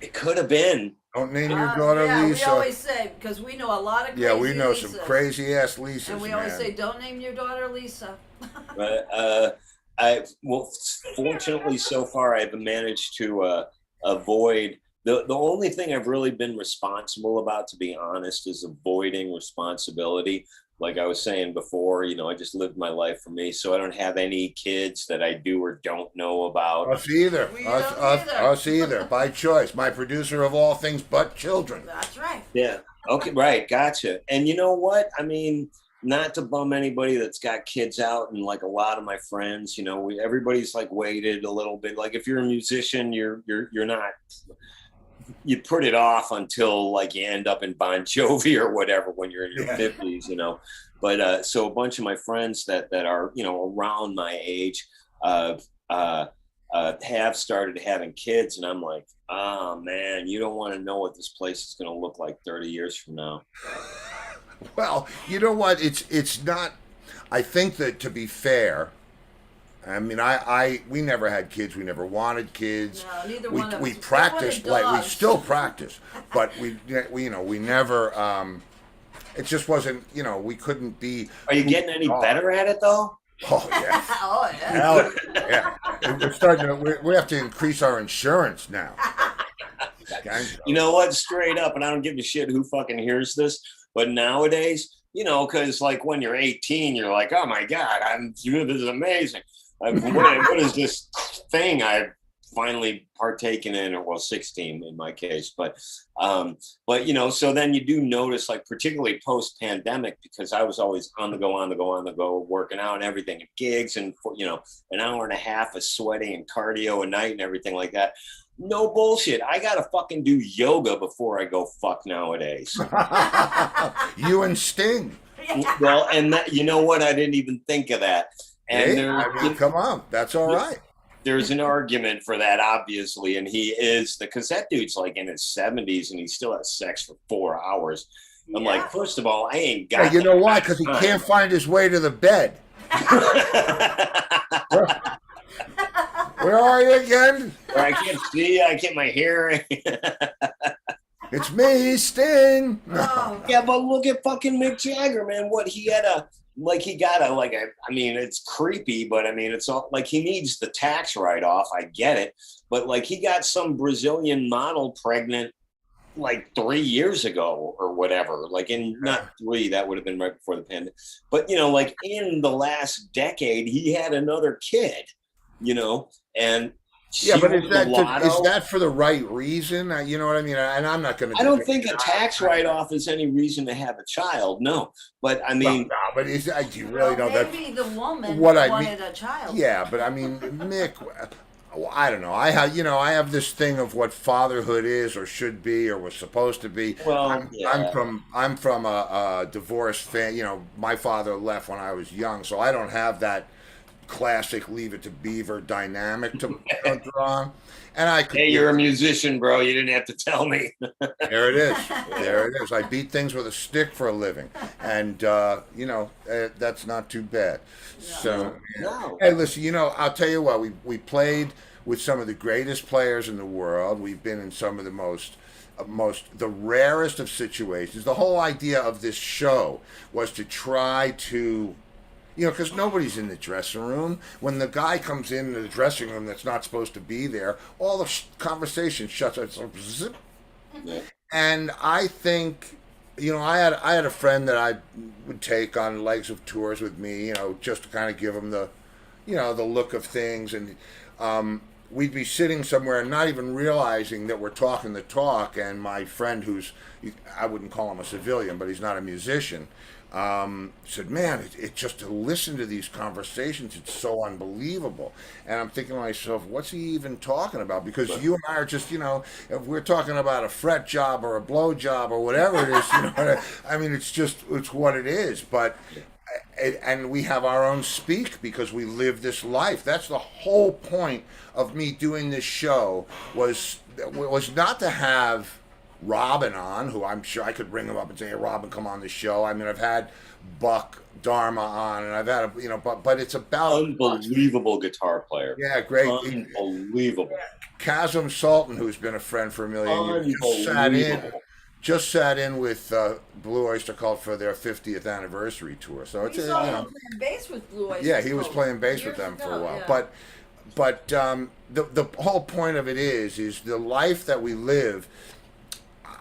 It could have been. Don't name your daughter yeah, Lisa. we always say, because we know a lot of crazy Yeah, we know some Lisas. crazy ass Lisas. And we always say, don't name your daughter Lisa. Fortunately, so far I've managed to avoid the only thing I've really been responsible about, to be honest, is avoiding responsibility. Like I was saying before, I just lived my life for me, so I don't have any kids that I do or don't know about. Us either. We don't either. Us either. By choice. My producer of all things but children. That's right. Yeah. Okay. Right. Gotcha. And you know what? I mean, not to bum anybody that's got kids out, and like a lot of my friends, everybody's like waited a little bit. Like if you're a musician, you're not. You put it off until like you end up in Bon Jovi or whatever when you're in your 50s, But so a bunch of my friends that are around my age have started having kids, and I'm like, oh man, you don't want to know what this place is going to look like 30 years from now. Well, you know what? It's not. I think that, to be fair, I mean, we never had kids. We never wanted kids. No, neither one of us. We We practiced, wanted like we dogs. still practice, but we never. It just wasn't. We couldn't be. Are you getting any better at it though? Oh yeah. Oh, yeah. Hell, yeah. We're starting to. We have to increase our insurance now. You know what? Straight up, and I don't give a shit who fucking hears this, but nowadays, because like when you're 18, you're like, oh my God, this is amazing. What is this thing I've finally partaken in, or 16 in my case, but so then you do notice, like particularly post-pandemic, because I was always on the go, working out and everything, and gigs, and an hour and a half of sweating and cardio a night and everything like that. No bullshit. I gotta fucking do yoga before I go fuck nowadays. You and Sting. Well, and that, you know what? I didn't even think of that. And Hey, I mean, come on, that's all right. there's an argument for that, obviously, and he is because that dude's like in his 70s and he still has sex for 4 hours. I'm Yeah. like, first of all, I ain't got. Yeah, you know why? Because he can't find his way to the bed. Where are you again? I can't see. I can't my hearing. It's me, Sting. Oh, Yeah, but look at fucking Mick Jagger, man. What he had he got I mean, it's creepy, but I mean, it's all like he needs the tax write-off. I get it. But like he got some Brazilian model pregnant like 3 years ago or whatever. Like not three, that would have been right before the pandemic. But you know, like in the last decade, he had another kid, you know, and Yeah, but is is that for the right reason? You know what I mean? And I'm not going to. I don't think a tax write-off is any reason to have a child. No, but I mean, no, but do you really know that? maybe the woman What I wanted mean- a child. Yeah, but I mean, Mick. I don't know. I have this thing of what fatherhood is, or should be, or was supposed to be. well, I'm from a divorced family. You know, my father left when I was young, so I don't have that classic Leave It to Beaver dynamic to draw on. And I could, hey, you're a musician, bro. You didn't have to tell me. there it is. There it is. I beat things with a stick for a living, and that's not too bad. So, No. hey, listen. I'll tell you what. We played with some of the greatest players in the world. We've been in some of the rarest of situations. The whole idea of this show was to try to, because nobody's in the dressing room. When the guy comes in the dressing room that's not supposed to be there, all the conversation shuts up. Zip. Yeah. And I think, I had a friend that I would take on legs of tours with me, just to kind of give him the look of things. And we'd be sitting somewhere and not even realizing that we're talking the talk. And my friend, I wouldn't call him a civilian, but he's not a musician, said, man, it just to listen to these conversations, it's so unbelievable. And I'm thinking to myself, what's he even talking about? Because you and I are just, if we're talking about a fret job or a blow job or whatever it is, I mean, it's what it is. But and we have our own speak because we live this life. That's the whole point of me doing this show was not to have Robin on, who I'm sure I could bring him up and say, hey, Robin, come on the show. I mean, I've had Buck Dharma on, and I've had but it's about Unbelievable guitar player. Yeah, great. Unbelievable. Chasm Sultan, who's been a friend for a million years, just sat in with Blue Oyster Cult for their 50th anniversary tour. So We saw him playing bass with Blue Oyster yeah, he was Cult playing bass with years them for a ago, while. yeah. But the whole point of it is the life that we live.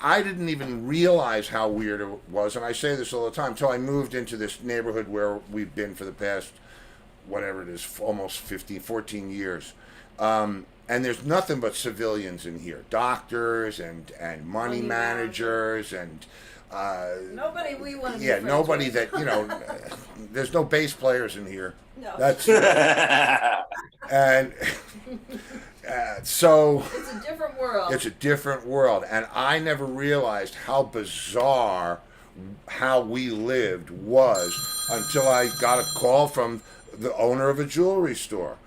I didn't even realize how weird it was, and I say this all the time, until I moved into this neighborhood where we've been for the past, whatever it is, almost 14 years. And there's nothing but civilians in here, doctors and money managers and Nobody we want to be friends nobody with. that there's no bass players in here. No. That's and so It's a different world. it's a different world, and I never realized how bizarre how we lived was until I got a call from the owner of a jewelry store.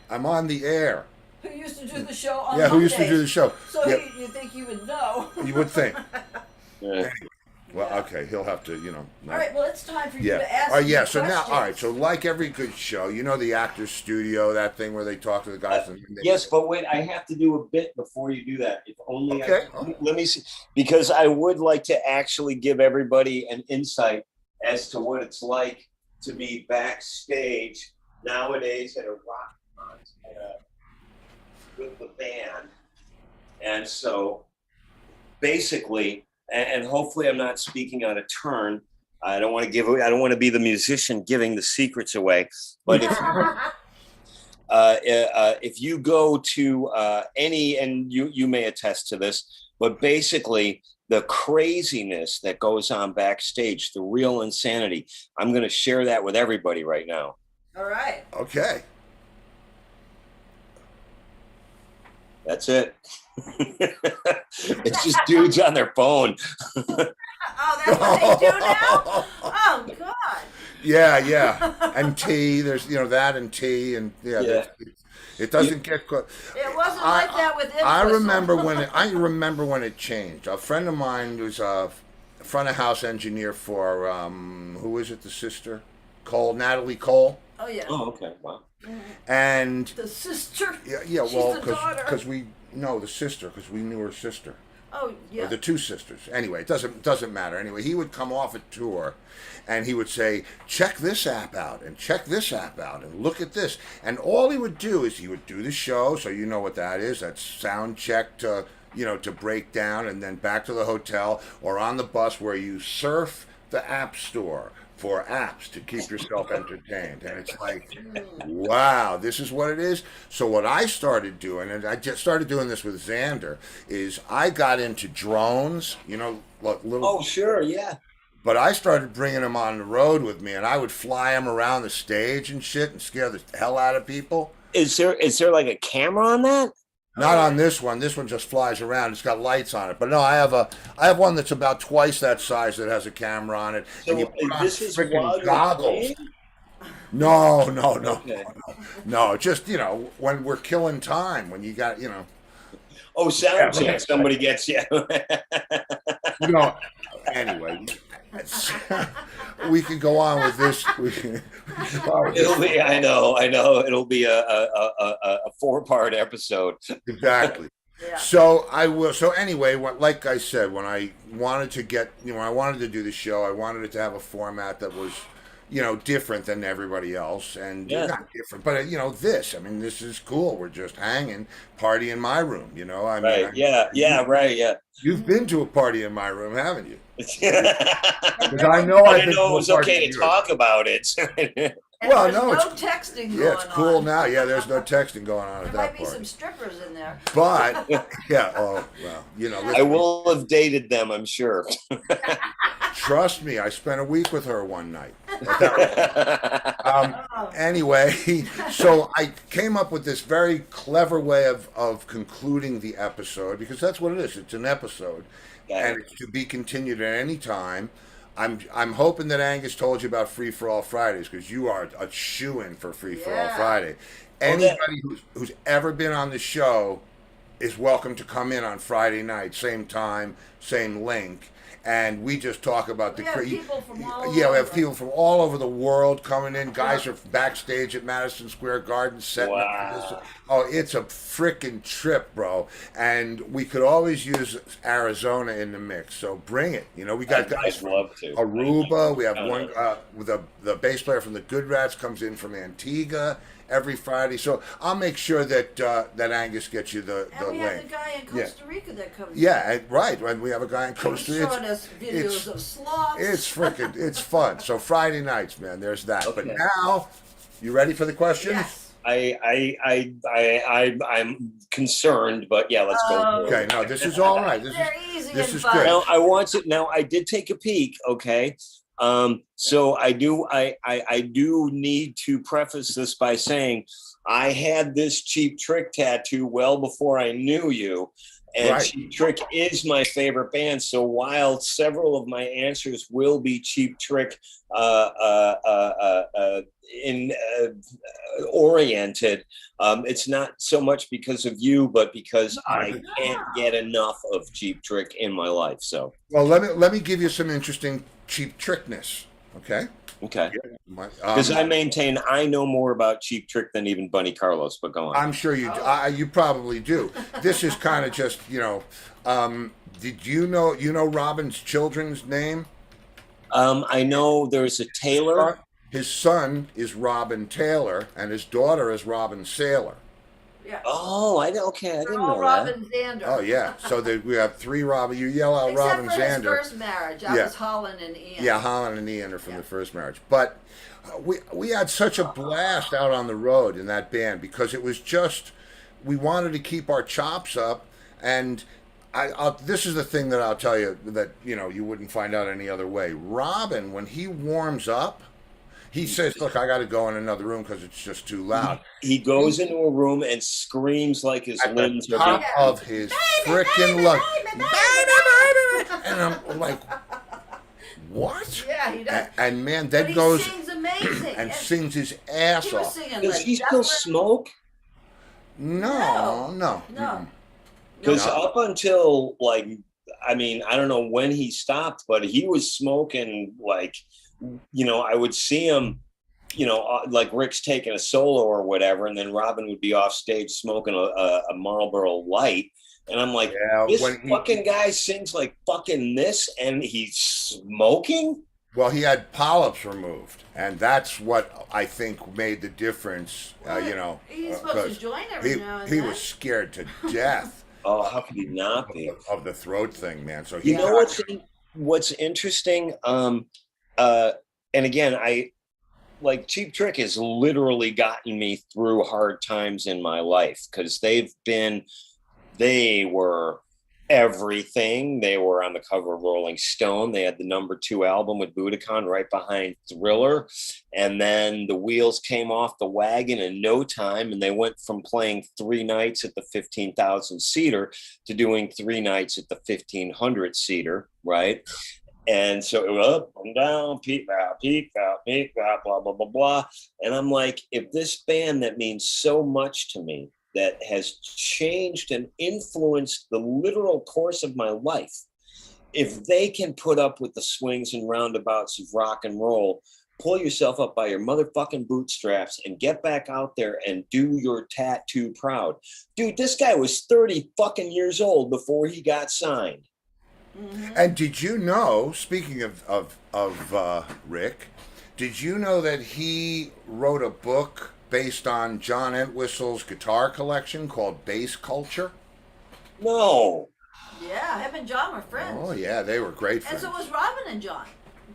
I'm on the air. Who used to do the show on Yeah, who used to Mondays. do the show? So Yeah. you think you would know. You would think. Yeah. Well, okay, he'll have to, All right, well, it's time for you to Yeah. ask Oh, me yeah. So now, questions. all right. So, like every good show, the Actors Studio, that thing where they talk to the guys. Yes, but wait, I have to do a bit before you do that. If only Okay. let me see, because I would like to actually give everybody an insight as to what it's like to be backstage nowadays at a rock concert with the band. And so basically, and hopefully I'm not speaking out of turn. I don't want to be the musician giving the secrets away, but if you go to any, and you may attest to this, but basically the craziness that goes on backstage, the real insanity, I'm going to share that with everybody right now. All right. Okay. That's it. It's just dudes on their phone. Oh, that's what they do now? Oh, God. Yeah. And tea, there's, that and tea. And Yeah. it doesn't get. It wasn't like that with Infosol. I remember when it changed. A friend of mine was a front of house engineer for, who is it, the sister? Natalie Cole. Oh, yeah. Oh, okay. Wow. And The sister? yeah, She's well, the daughter. because the sister, because we knew her sister. Oh, yeah. Or the two sisters. Anyway, it doesn't matter. Anyway, he would come off a tour, and he would say, "Check this app out, and check this app out, and look at this." And all he would do is he would do the show, so you know what that is. That's sound check to to break down, and then back to the hotel or on the bus where you surf the app store for apps to keep yourself entertained. And it's like, wow, this is what it is. So what I started doing, and I just started doing this with Xander, is I got into drones, like little. Oh, sure, yeah. But I started bringing them on the road with me, and I would fly them around the stage and shit and scare the hell out of people. Is there like a camera on that? Not on this one. This one just flies around. It's got lights on it. But no, I have one that's about twice that size that has a camera on it. So and you put on this is while freaking you're goggles. playing? No. Okay. No, just, when we're killing time, when you got, Oh, sound check. Yeah. Somebody gets you. Anyway, we could go on with this. It'll be. I know. It'll be a 4-part episode. Exactly. Yeah. So I will. So anyway, like I said, when I wanted to do the show, I wanted it to have a format that was, different than everybody else, and Yeah. not different, but this is cool. We're just hanging, party in my room. Right. Yeah. Right. Yeah. You've been to a party in my room, haven't you? Because I know I I've didn't been know to it was a party okay in to yours. talk about it. And Well, there's no, no it's- texting going Yeah, it's cool on. now. Yeah, there's no texting going on There at might that be party. some strippers in there. But yeah, oh well, I listen, will have dated them, I'm sure. trust me. I spent a week with her one night. But that was- Oh, anyway, so I came up with this very clever way of concluding the episode, because that's what it is. It's an episode, and it's to be continued at any time. I'm hoping that Angus told you about Free for All Fridays, because you are a shoo-in for Free for All Yeah. Friday. Well, Anybody who's ever been on the show is welcome to come in on Friday night, same time, same link, and we just talk about We the have people from all yeah, we have over. people from all over the world coming in. Guys are backstage at Madison Square Garden setting up for this. Wow. Oh, it's a freaking trip, bro. And we could always use Arizona in the mix, so bring it. We got guys I'd from love to. Aruba. We have one with the bass player from the Good Rats comes in from Antigua every Friday. So I'll make sure that Angus gets you the And we have link. the guy in Costa Rica that comes. Yeah, right. When we have a guy in He's Costa Rica. showing us videos of sloths. It's fun. So Friday nights, man. There's that. Okay. But now, you ready for the questions? Yes. I'm concerned, but yeah, let's go. for it. Okay. No, this is all right. They're easy this and is fun. good. Now I did take a peek, okay. So I do need to preface this by saying I had this Cheap Trick tattoo well before I knew you. And Right. Cheap Trick is my favorite band. So while several of my answers will be Cheap Trick oriented, it's not so much because of you, but because I can't get enough of Cheap Trick in my life. So Well, let me give you some interesting Cheap Trickness. Okay. okay, My- because I maintain I know more about Cheap Trick than even Bunny Carlos. But go on. I'm sure you you probably do. This is kind of just did you know Robin's children's name? I know there's a Taylor. His son is Robin Taylor, and his daughter is Robin Saylor. Yeah. Oh, I didn't They're know all that. Robin Zander. Oh yeah, so we have 3 Robin. You yell out Except Robin for his Zander. first marriage. I Yeah. was Holland and Ian. Yeah, Holland and Ian are from the first marriage. But we had such a blast out on the road in that band, because it was just, we wanted to keep our chops up. And this is the thing that I'll tell you that you wouldn't find out any other way. Robin, when he warms up, He says, "Look, I got to go in another room because it's just too loud." He goes into a room and screams like his At the limbs are top being. of his freaking lungs, and I'm like, "What?" Yeah, he does. And man, But then he goes sings amazing. and sings his ass he was off. singing Does like he still desperate- smoke? No. No. Mm-mm. Because No. up until like, I mean, I don't know when he stopped, but he was smoking like, I would see him, like Rick's taking a solo or whatever, and then Robin would be off stage smoking a Marlboro Light. And I'm like, Yeah, this when he- fucking guy sings like fucking this and he's smoking? Well, he had polyps removed, and that's what I think made the difference. He's supposed to 'cause join every he, now and he then. was scared to death Oh, how could he not be? of the throat thing, man. So he You know what's interesting? And again, I like Cheap Trick has literally gotten me through hard times in my life because they were everything. They were on the cover of Rolling Stone. They had the #2 album with Budokan right behind Thriller. And then the wheels came off the wagon in no time. And they went from playing 3 nights at the 15,000 seater to doing 3 nights at the 1,500 seater. Right. And so it was up and down, peak out, blah, blah, blah, blah. And I'm like, if this band that means so much to me, that has changed and influenced the literal course of my life, if they can put up with the swings and roundabouts of rock and roll, pull yourself up by your motherfucking bootstraps and get back out there and do your tattoo proud. Dude, this guy was 30 fucking years old before he got signed. Mm-hmm. And did you know, speaking of Rick, did you know that he wrote a book based on John Entwistle's guitar collection called Bass Culture? No. Yeah, him and John were friends. Oh yeah, they were great friends. And so was Robin and John.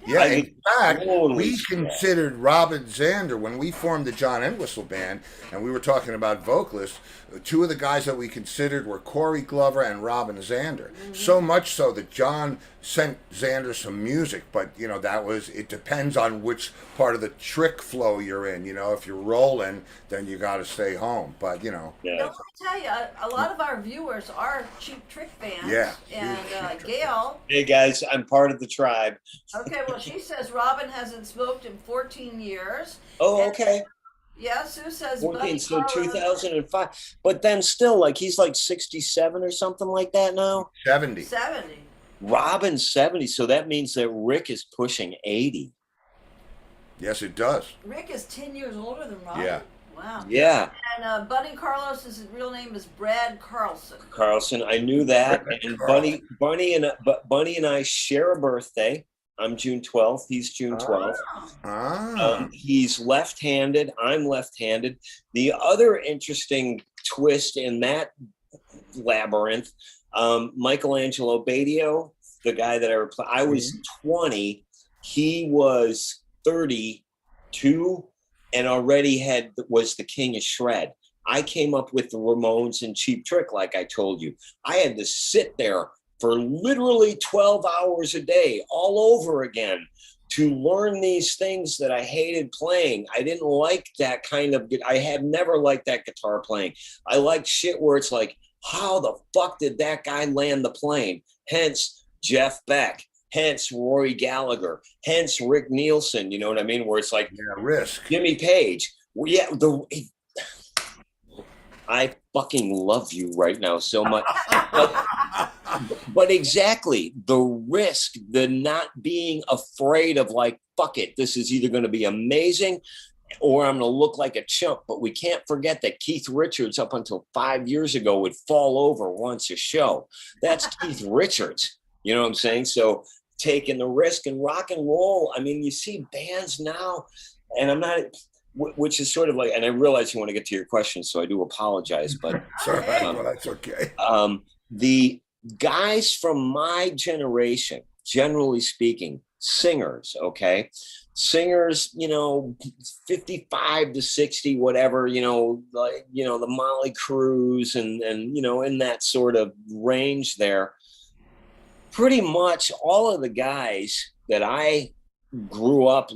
Yeah, in fact, Holy we shit. considered Robin Zander when we formed the John Entwistle band, and we were talking about vocalists. 2 of the guys that we considered were Corey Glover and Robin Zander. Mm-hmm. So much so that John sent Zander some music, but it depends on which part of the trick flow you're in. If you're rolling, then you got to stay home. But Yeah. Now, let me tell you, a lot of our viewers are Cheap Trick fans. Yeah, And huge Cheap Trick Gail, Hey guys, I'm part of the tribe. okay, well, she says Robin hasn't smoked in 14 years. Oh, okay. Yeah, Sue says 14, Buddy so Carlos- 2005. But then still, like, he's like 67 or something like that now. 70. 70. Robin's 70, so that means that Rick is pushing 80. Yes, it does. Rick is 10 years older than Robin. Yeah. Wow. Yeah, And Buddy Carlos, his real name is Brad Carlson. Carlson, I knew that. Rick And Carlson. Bunny and I share a birthday. I'm June 12th. He's June 12th. Ah. He's left-handed. I'm left-handed. The other interesting twist in that labyrinth, Michelangelo Badio, the guy that I was 20. He was 32 and already was the king of shred. I came up with the Ramones and Cheap Trick, like I told you. I had to sit there for literally 12 hours a day all over again to learn these things that I hated playing. I didn't like that I had never liked that guitar playing. I liked shit where it's like, how the fuck did that guy land the plane? Hence Jeff Beck, hence Rory Gallagher, hence Rick Nielsen, you know what I mean? Where it's like, Yeah, Risk. Jimmy Page. Well, yeah, I fucking love you right now so much. But exactly, the risk, the not being afraid of like, fuck it, this is either going to be amazing or I'm going to look like a chump. But we can't forget that Keith Richards, up until 5 years ago, would fall over once a show. That's Keith Richards. You know what I'm saying? So taking the risk and rock and roll. I mean, you see bands now, and I'm not, which is sort of like, and I realize you want to get to your question, so I do apologize, but Sorry, well, that's okay. the guys from my generation, generally speaking, singers, okay? Singers, 55 to 60, whatever, like, the Molly Crews and in that sort of range there. Pretty much all of the guys that I grew up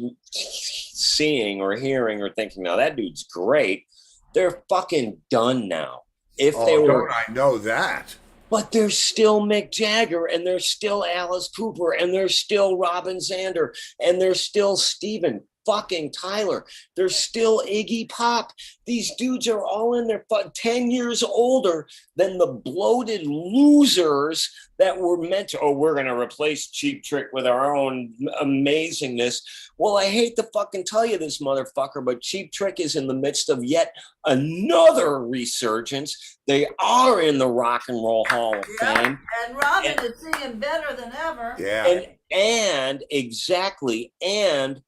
seeing or hearing or thinking, now that dude's great, they're fucking done now. If they were, don't I know that? but there's still Mick Jagger, and there's still Alice Cooper, and there's still Robin Zander, and there's still Steven fucking Tyler. There's still Iggy Pop. These dudes are all in their 10 years older than the bloated losers that were meant to, we're going to replace Cheap Trick with our own amazingness. Well, I hate to fucking tell you this, motherfucker, but Cheap Trick is in the midst of yet another resurgence. They are in the Rock and Roll Hall of Fame. And Robin is singing better than ever. Yeah. And exactly. And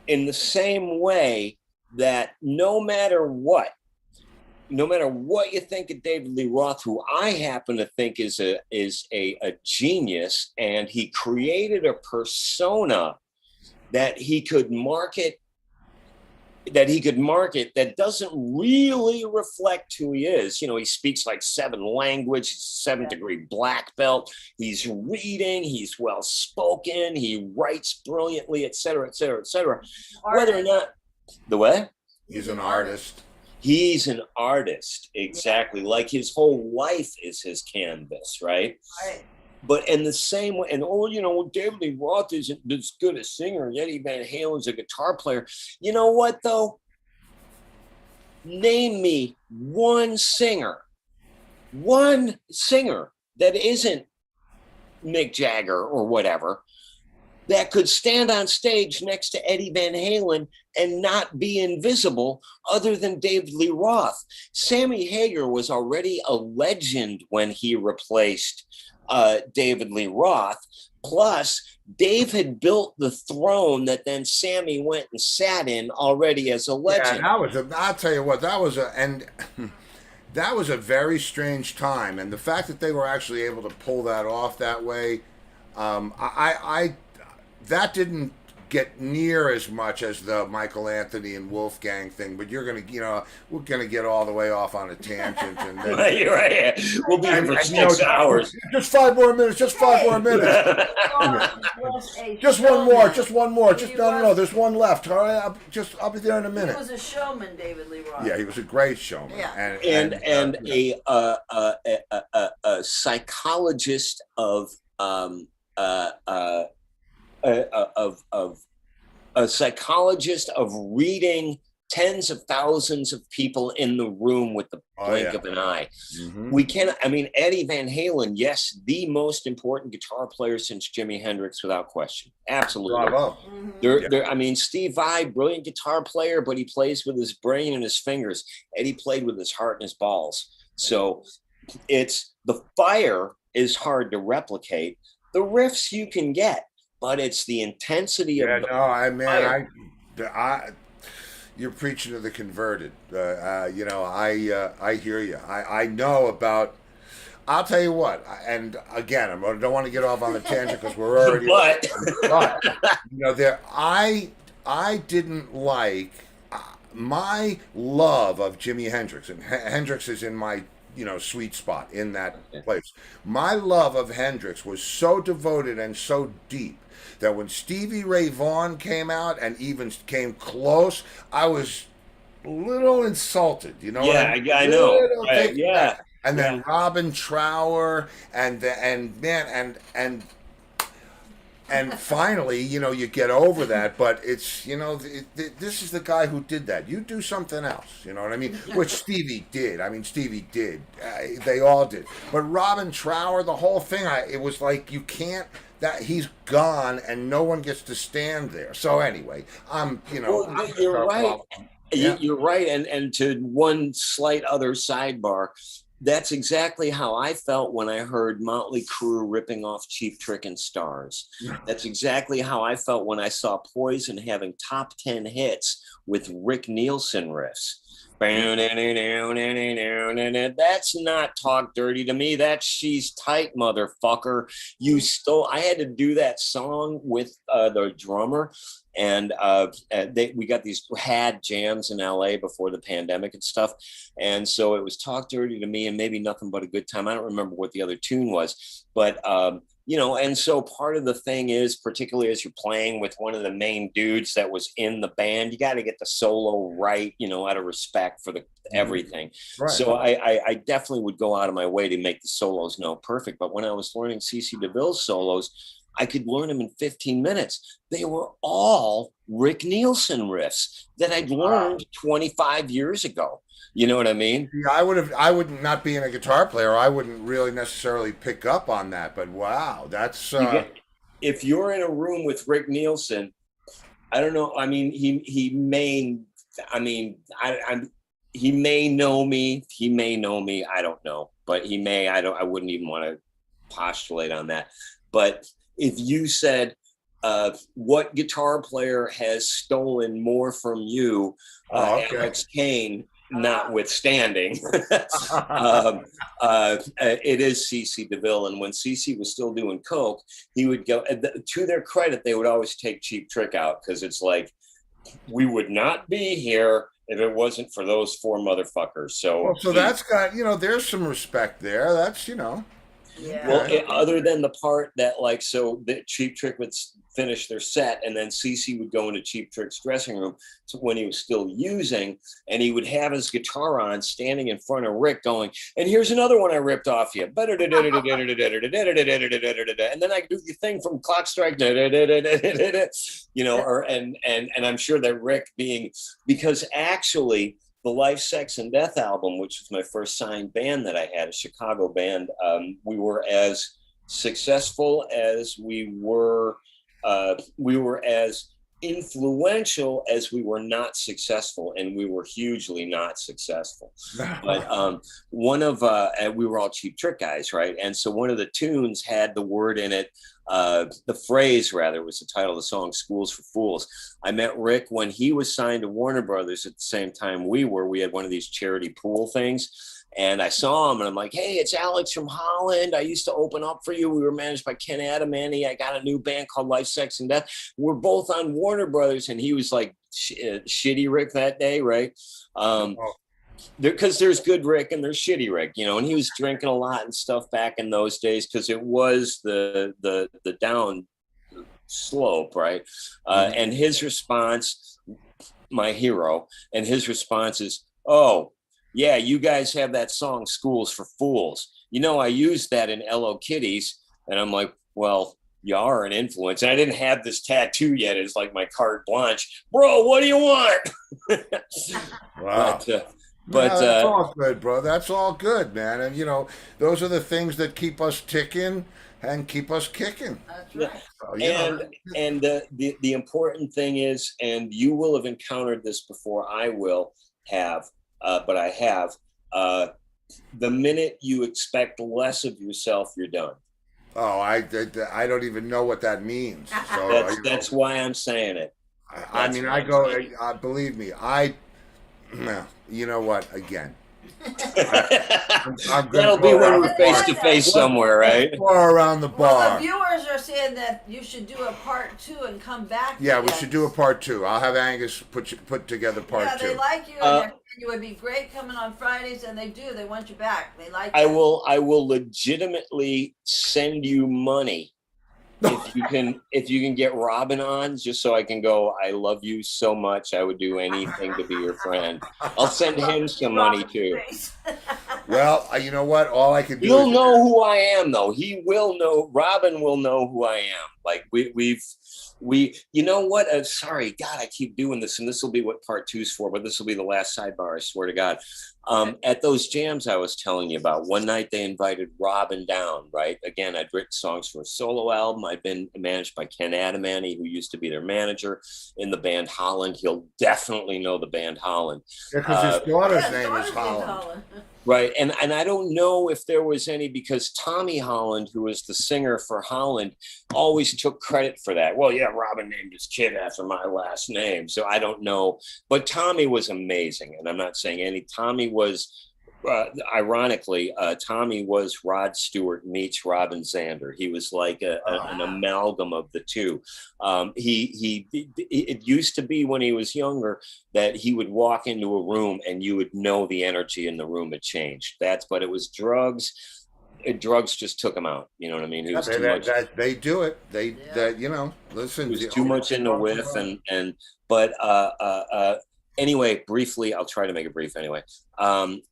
in the same way that no matter what you think of David Lee Roth, who I happen to think is a genius, and he created a persona that he could market that doesn't really reflect who he is. You know, he speaks like 7 languages, he's a 7th-degree black belt. He's reading, he's well spoken, he writes brilliantly, et cetera, et cetera, et cetera. Whether or not the way He's an artist. He's an artist, exactly. Like his whole life is his canvas, right? Right. But in the same way, and David Lee Roth isn't as good a singer, and Eddie Van Halen's a guitar player. You know what, though? Name me one singer that isn't Mick Jagger or whatever, that could stand on stage next to Eddie Van Halen and not be invisible other than David Lee Roth. Sammy Hagar was already a legend when he replaced David Lee Roth. Plus, Dave had built the throne that then Sammy went and sat in already as a legend. Yeah, I'll tell you what, that was a very strange time. And the fact that they were actually able to pull that off that way, that didn't get near as much as the Michael Anthony and Wolfgang thing, but we're gonna get all the way off on a tangent, and then You're right. We'll be here for 6 hours. Just 5 more minutes. Just 5 more minutes. Just one more. No. There's one left. All right, I'll be there in a minute. He was a showman, David Lee Roth. Yeah, he was a great showman. Yeah. And a psychologist of a psychologist of reading tens of thousands of people in the room with the blink of an eye. Mm-hmm. Eddie Van Halen, yes, the most important guitar player since Jimi Hendrix, without question. Absolutely. Bravo. Mm-hmm. Steve Vai, brilliant guitar player, but he plays with his brain and his fingers. Eddie played with his heart and his balls. So it's the fire is hard to replicate. The riffs you can get, but it's the intensity of the fire. You're preaching to the converted. I hear you. I know about. I'll tell you what. And again, I don't want to get off on the tangent because we're already. But I didn't like my love of Jimi Hendrix, and Hendrix is in my sweet spot in that place. My love of Hendrix was so devoted and so deep that when Stevie Ray Vaughan came out and even came close, I was a little insulted. You know? Yeah, I know. Right, yeah. And then Robin Trower, and finally, you get over that. But it's this is the guy who did that. You do something else. You know what I mean? Which Stevie did. Stevie did. They all did. But Robin Trower, the whole thing, it was like you can't. That he's gone and no one gets to stand there. So anyway, you're right. Yeah. You're right. And to one slight other sidebar, that's exactly how I felt when I heard Motley Crue ripping off Cheap Trick and Stars. That's exactly how I felt when I saw Poison having top 10 hits with Rick Nielsen riffs. That's not Talk Dirty to me. That's She's Tight, motherfucker. I had to do that song with the drummer, and we got these jams in LA before the pandemic and stuff, and so it was Talk Dirty to Me and maybe Nothing But a Good Time. I don't remember what the other tune was, but you know, and so part of the thing is, particularly as you're playing with one of the main dudes that was in the band, you got to get the solo right, you know, out of respect for the everything. Right. So I definitely would go out of my way to make the solos perfect. But when I was learning CC DeVille's solos, I could learn them in 15 minutes. They were all Rick Nielsen riffs that I'd learned 25 years ago. You know what I mean? Yeah, I would not being a guitar player, I wouldn't really necessarily pick up on that, but wow, that's If you're in a room with Rick Nielsen, I don't know. I mean, he may. I mean, he may know me. He may know me. I don't know, but he may. I wouldn't even want to postulate on that. But if you said, what guitar player has stolen more from you, Alex Kane, notwithstanding, it is CC DeVille. And when CC was still doing coke, he would go, to their credit, they would always take Cheap Trick out, because it's like, we would not be here if it wasn't for those four motherfuckers. So that's got, you know, there's some respect there. That's, you know. Yeah. Well, other than the part that, like, so the Cheap Trick would finish their set, and then CC would go into Cheap Trick's dressing room when he was still using, and he would have his guitar on, standing in front of Rick, going, "And here's another one I ripped off you," and then I do the thing from Clock Strike, you know, or and I'm sure that Rick because actually, the Life, Sex, and Death album, which was my first signed band that I had, a Chicago band, we were as successful as we were as influential as we were not successful, and we were hugely not successful. But we were all Cheap Trick guys, right? And so one of the tunes had the word in it, the phrase rather, was the title of the song, "Schools for Fools." I met Rick when he was signed to Warner Brothers at the same time we were. We had one of these charity pool things. And I saw him, and I'm like, "Hey, it's Alex from Holland. I used to open up for you. We were managed by Ken Adamany. I got a new band called Life, Sex, and Death. We're both on Warner Brothers." And he was like, shitty Rick that day, right? Because there's good Rick and there's shitty Rick, you know. And he was drinking a lot and stuff back in those days, because it was the down slope, right? And his response, my hero, and his response is, "Oh, yeah, you guys have that song, Schools for Fools. You know, I used that in Hello Kitties." And I'm like, "Well, you are an influence." And I didn't have this tattoo yet. It's like my carte blanche. "Bro, what do you want?" Wow. But that's all good, bro. That's all good, man. And, you know, those are the things that keep us ticking and keep us kicking. That's right. So, and the important thing is, and you will have encountered this before I will have, but I have, the minute you expect less of yourself, you're done. Oh, I don't even know what that means. So that's why I'm saying it. I mean, believe me, you know what? Again, that'll be when we're face to face somewhere, right? Or around the bar. Well, the viewers are saying that you should do a part 2 and come back. Yeah, we should do a part 2. I'll have Angus put together part 2. Yeah, they like you, and you would be great coming on Fridays, and they do. They want you back. They like you. I will legitimately send you money if you can get Robin on, just so I can go, "I love you so much, I would do anything to be your friend." I'll send him some money too. Well, you know what? All I can do He'll know who I am, though. He will know. Robin will know who I am. Like you know what? Sorry, God, I keep doing this, and this will be what part 2's for, but this will be the last sidebar, I swear to God. At those jams I was telling you about, one night they invited Robin down, right? Again, I'd written songs for a solo album. I'd been managed by Ken Adamany, who used to be their manager in the band Holland. He'll definitely know the band Holland. Yeah, because his daughter's name is Holland. Right. And I don't know if there was any, because Tommy Holland, who was the singer for Holland, always took credit for that. "Well, yeah, Robin named his kid after my last name." So I don't know. But Tommy was amazing. And I'm not saying Tommy was, ironically, Tommy was Rod Stewart meets Robin Zander. He was like an amalgam of the two. It used to be when he was younger that he would walk into a room and you would know the energy in the room had changed. But it was drugs drugs just took him out. You know what I mean? He was too much. They do it. Yeah. Listen. He was the too only much in the strong whiff, drug- but anyway, briefly, I'll try to make it brief anyway.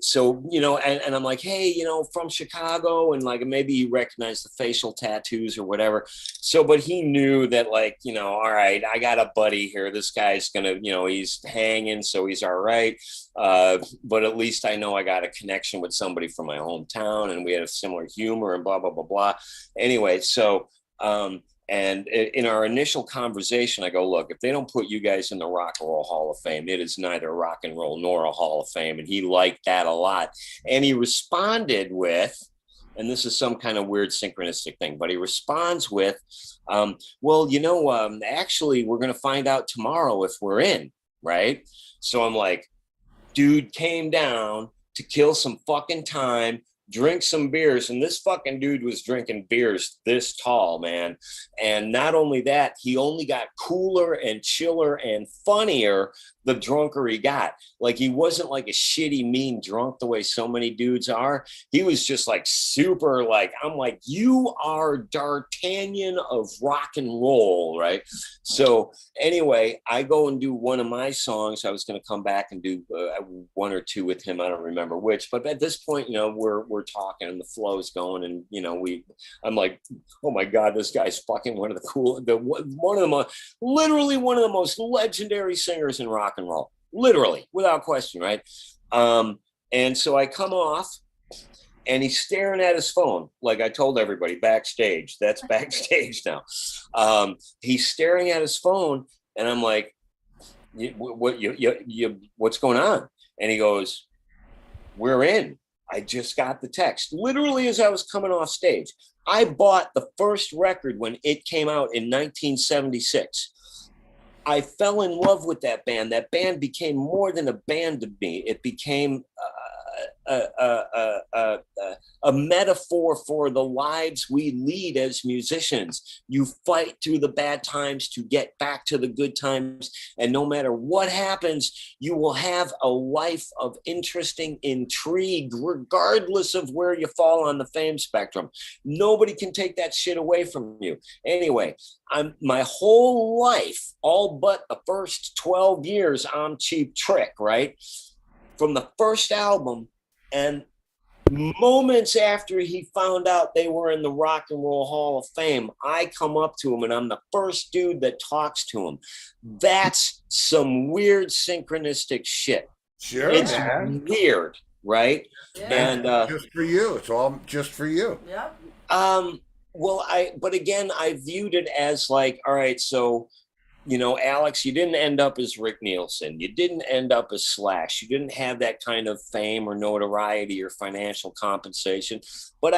So and I'm like, hey, from Chicago, and like maybe he recognized the facial tattoos or whatever. So, but he knew that, like, all right, I got a buddy here. This guy's gonna, he's hanging, so he's all right. But at least I know I got a connection with somebody from my hometown, and we had a similar humor and blah blah blah blah. Anyway, so. And in our initial conversation, I go, look, if they don't put you guys in the Rock and Roll Hall of Fame, it is neither rock and roll nor a Hall of Fame. And he liked that a lot. And he responded with, and this is some kind of weird synchronistic thing, but he responds with, well, actually, we're going to find out tomorrow if we're in, right? So I'm like, dude came down to kill some fucking time, drink some beers, and this fucking dude was drinking beers this tall, man. And not only that, he only got cooler and chiller and funnier the drunker he got. Like, he wasn't like a shitty, mean drunk the way so many dudes are. He was just like super, like, I'm like, you are D'Artagnan of rock and roll, right? So anyway, I go and do one of my songs. I was going to come back and do one or two with him. I don't remember which, but at this point, we're talking and the flow's going, and I'm like, oh my God, this guy's fucking one of the literally one of the most legendary singers in rock and roll, literally, without question, right? And so I come off, and he's staring at his phone, like I told everybody backstage. That's backstage now. He's staring at his phone, and I'm like, what's going on? And he goes, we're in. I just got the text. Literally, as I was coming off stage, I bought the first record when it came out in 1976. I fell in love with that band. That band became more than a band to me. It became a metaphor for the lives we lead as musicians. You fight through the bad times to get back to the good times. And no matter what happens, you will have a life of interesting intrigue, regardless of where you fall on the fame spectrum. Nobody can take that shit away from you. Anyway, my whole life, all but the first 12 years on Cheap Trick, right? From the first album, and moments after he found out they were in the Rock and Roll Hall of Fame, I come up to him, and I'm the first dude that talks to him. That's some weird synchronistic shit. Sure, it's man. weird, right? Yeah. And just for you. It's all just for you. Yeah. Well, but again, I viewed it as like, all right, so, Alex, you didn't end up as Rick Nielsen. You didn't end up as Slash. You didn't have that kind of fame or notoriety or financial compensation. But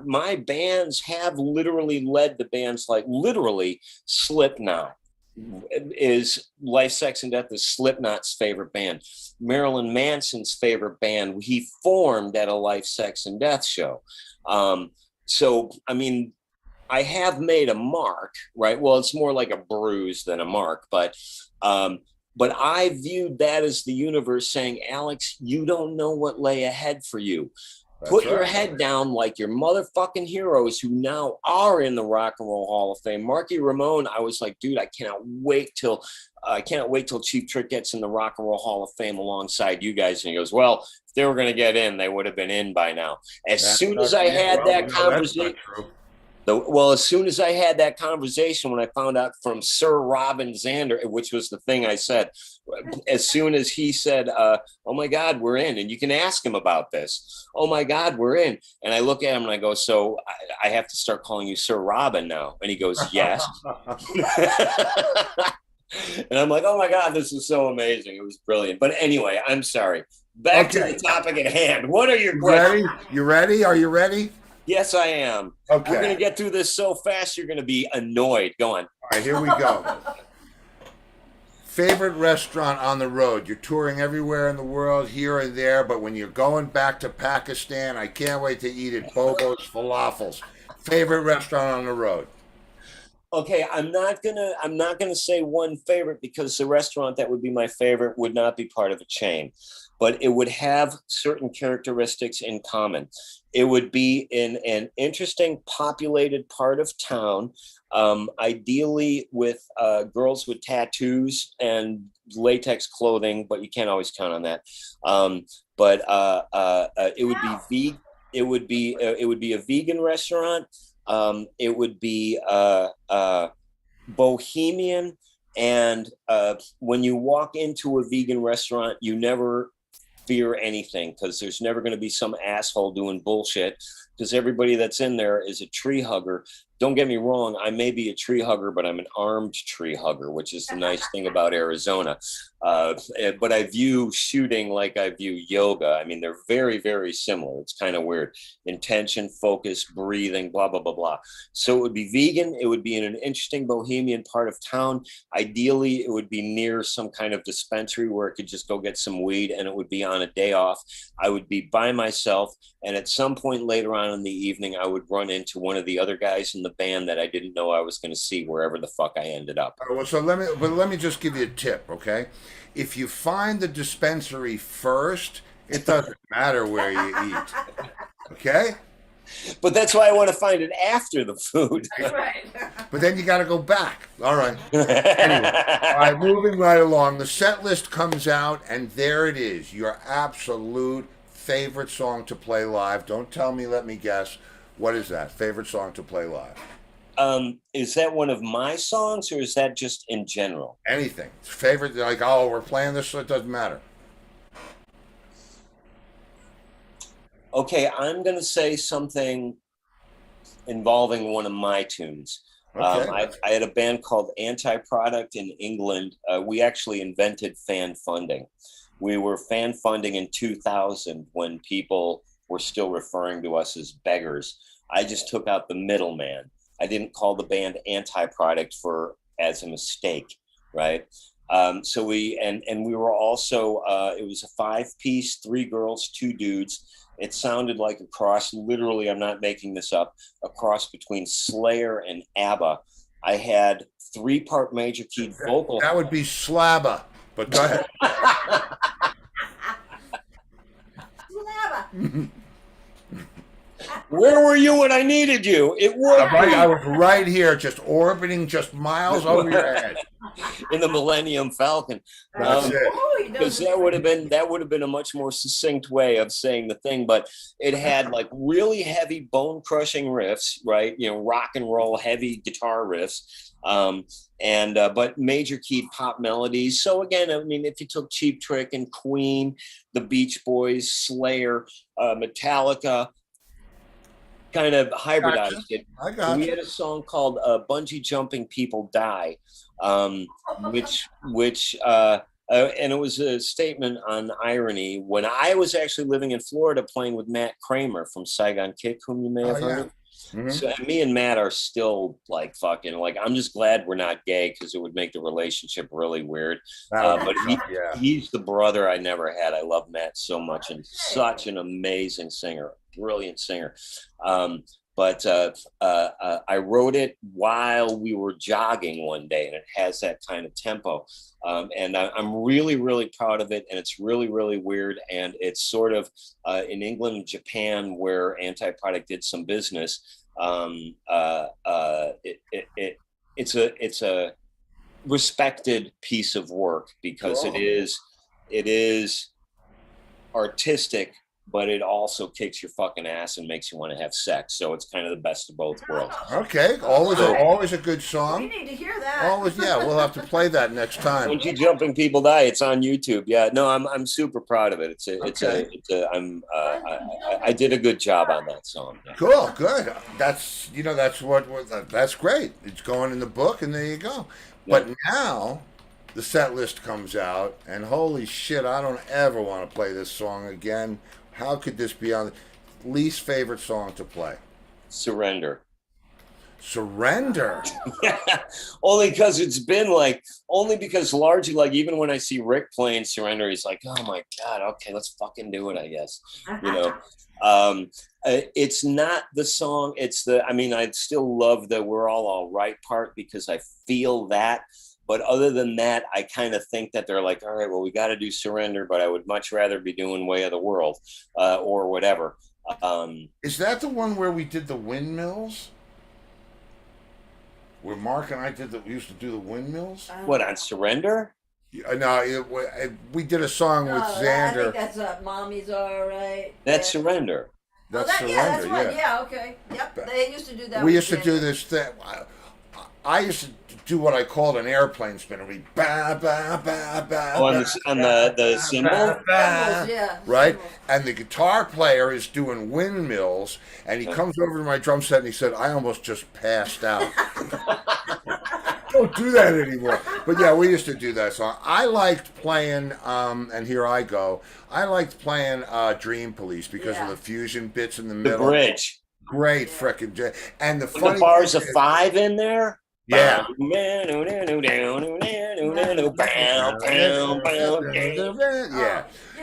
my bands have literally led to bands like literally Slipknot. Is Life, Sex, and Death is Slipknot's favorite band. Marilyn Manson's favorite band, he formed at a Life, Sex, and Death show. So, I mean, I have made a mark, right? Well, it's more like a bruise than a mark, but I viewed that as the universe saying, Alex, you don't know what lay ahead for you. Put your head down like your motherfucking heroes who now are in the Rock and Roll Hall of Fame. Marky Ramone, I was like, dude, I cannot wait till Cheap Trick gets in the Rock and Roll Hall of Fame alongside you guys. And he goes, well, if they were going to get in, they would have been in by now. As soon as I had that conversation, as soon as I had that conversation, when I found out from Sir Robin Zander, which was the thing I said, as soon as he said, oh my God, we're in, and you can ask him about this. Oh my God, we're in. And I look at him and I go, so I have to start calling you Sir Robin now. And he goes, yes. And I'm like, oh my God, this is so amazing. It was brilliant. But anyway, I'm sorry. Back to the topic at hand. What are your questions? You ready? Are you ready? Yes, I am. Okay. We're going to get through this so fast, you're going to be annoyed. Go on. All right, here we go. Favorite restaurant on the road? You're touring everywhere in the world, here and there, but when you're going back to Pakistan, I can't wait to eat at Bobo's Falafels. Favorite restaurant on the road? Okay, I'm not gonna say one favorite because the restaurant that would be my favorite would not be part of a chain, but it would have certain characteristics in common. It would be in an interesting populated part of town, ideally with girls with tattoos and latex clothing, but you can't always count on that. But it would be it would be a vegan restaurant. It would be bohemian, and when you walk into a vegan restaurant, you never fear anything because there's never going to be some asshole doing bullshit because everybody that's in there is a tree hugger. Don't get me wrong, I may be a tree hugger, but I'm an armed tree hugger, which is the nice thing about Arizona. But I view shooting like I view yoga. I mean, they're very, very similar. It's kind of weird. Intention, focus, breathing, blah, blah, blah, blah. So it would be vegan. It would be in an interesting bohemian part of town. Ideally, it would be near some kind of dispensary where I could just go get some weed, and it would be on a day off. I would be by myself. And at some point later on in the evening, I would run into one of the other guys in the band that I didn't know I was going to see wherever the fuck I ended up. All right, well, so let me just give you a tip, okay? If you find the dispensary first, it doesn't matter where you eat, okay? But that's why I want to find it after the food. Right. But then you got to go back. All right. Anyway, all right, moving right along. The set list comes out, and there it is. Your absolute favorite song to play live. Don't tell me, let me guess. What is that? Favorite song to play live? Is that one of my songs, or is that just in general? Anything. Favorite, like, oh, we're playing this, so it doesn't matter. Okay, I'm going to say something involving one of my tunes. Okay. I had a band called Anti-Product in England. We actually invented fan funding. We were fan funding in 2000 when people were still referring to us as beggars. I just took out the middleman. I didn't call the band Anti-Product as a mistake, right? So we were also it was a 5-piece, 3 girls, 2 dudes. It sounded like a cross, literally, I'm not making this up, a cross between Slayer and ABBA. I had 3-part major keyed vocal. That would be Slabba, but go ahead. Slabba. Where were you when I needed you? It would I was right here, just orbiting just miles over your head. in the Millennium Falcon. That's it. Oh, he Because knows that would have been a much more succinct way of saying the thing, but it had like really heavy bone crushing riffs, right? You know, rock and roll heavy guitar riffs, but major keyed pop melodies. So again, I mean, if you took Cheap Trick and Queen, the Beach Boys, Slayer, Metallica, kind of hybridized it. I got We you. had a song called "Bungee Jumping People Die," which and it was a statement on irony. When I was actually living in Florida, playing with Matt Kramer from Saigon Kick, whom you may have heard of. Mhm. So and me and Matt are still like fucking like. I'm just glad we're not gay because it would make the relationship really weird. That would But be tough, yeah. he's the brother I never had. I love Matt so much and such an amazing singer, brilliant singer. I wrote it while we were jogging one day, and it has that kind of tempo. I'm really, really proud of it, and it's really, really weird. And it's sort of in England and Japan where Anti-Product did some business. It's a respected piece of work because Cool. it is artistic, but it also kicks your fucking ass and makes you want to have sex. So it's kind of the best of both worlds. Okay, always a good We song. need to hear that. Always, yeah. We'll have to play that next time. Bungee Jumping People Die. It's on YouTube. Yeah, no, I'm super proud of it. I did a good job on that song. Yeah. Cool, good. That's that's great. It's going in the book, and there you go. But now the set list comes out, and holy shit, I don't ever want to play this song again. How could this be on the least favorite song to play? Surrender. Surrender. Yeah, only because largely, like, even when I see Rick playing Surrender, he's like, oh my God, okay, let's fucking do it, I guess. You know, it's not the song, I'd still love the We're All Right part because I feel that. But other than that, I kind of think that they're like, all right, well, we got to do Surrender, but I would much rather be doing Way of the World or whatever. Is that the one where we did the windmills? Where Mark and I we used to do the windmills? What, on Surrender? No, we did a song with I Xander. think that's Mommy's All Right. That's Surrender. That's Surrender, yeah, that's right. Yeah, okay. Yep, they used to do that. We used to do this thing. I used to do what I called an airplane spinner. We ba ba ba ba. Oh, on the cymbal? Yeah. Right? And the guitar player is doing windmills, and he comes over to my drum set and he said, I almost just passed out. Don't do that anymore. But yeah, we used to do that song. I liked playing, and here I go, I liked playing Dream Police because of the fusion bits in the The middle. bridge. Great frickin' and the With funny the bars thing of is- 5 in there? Yeah. Yeah.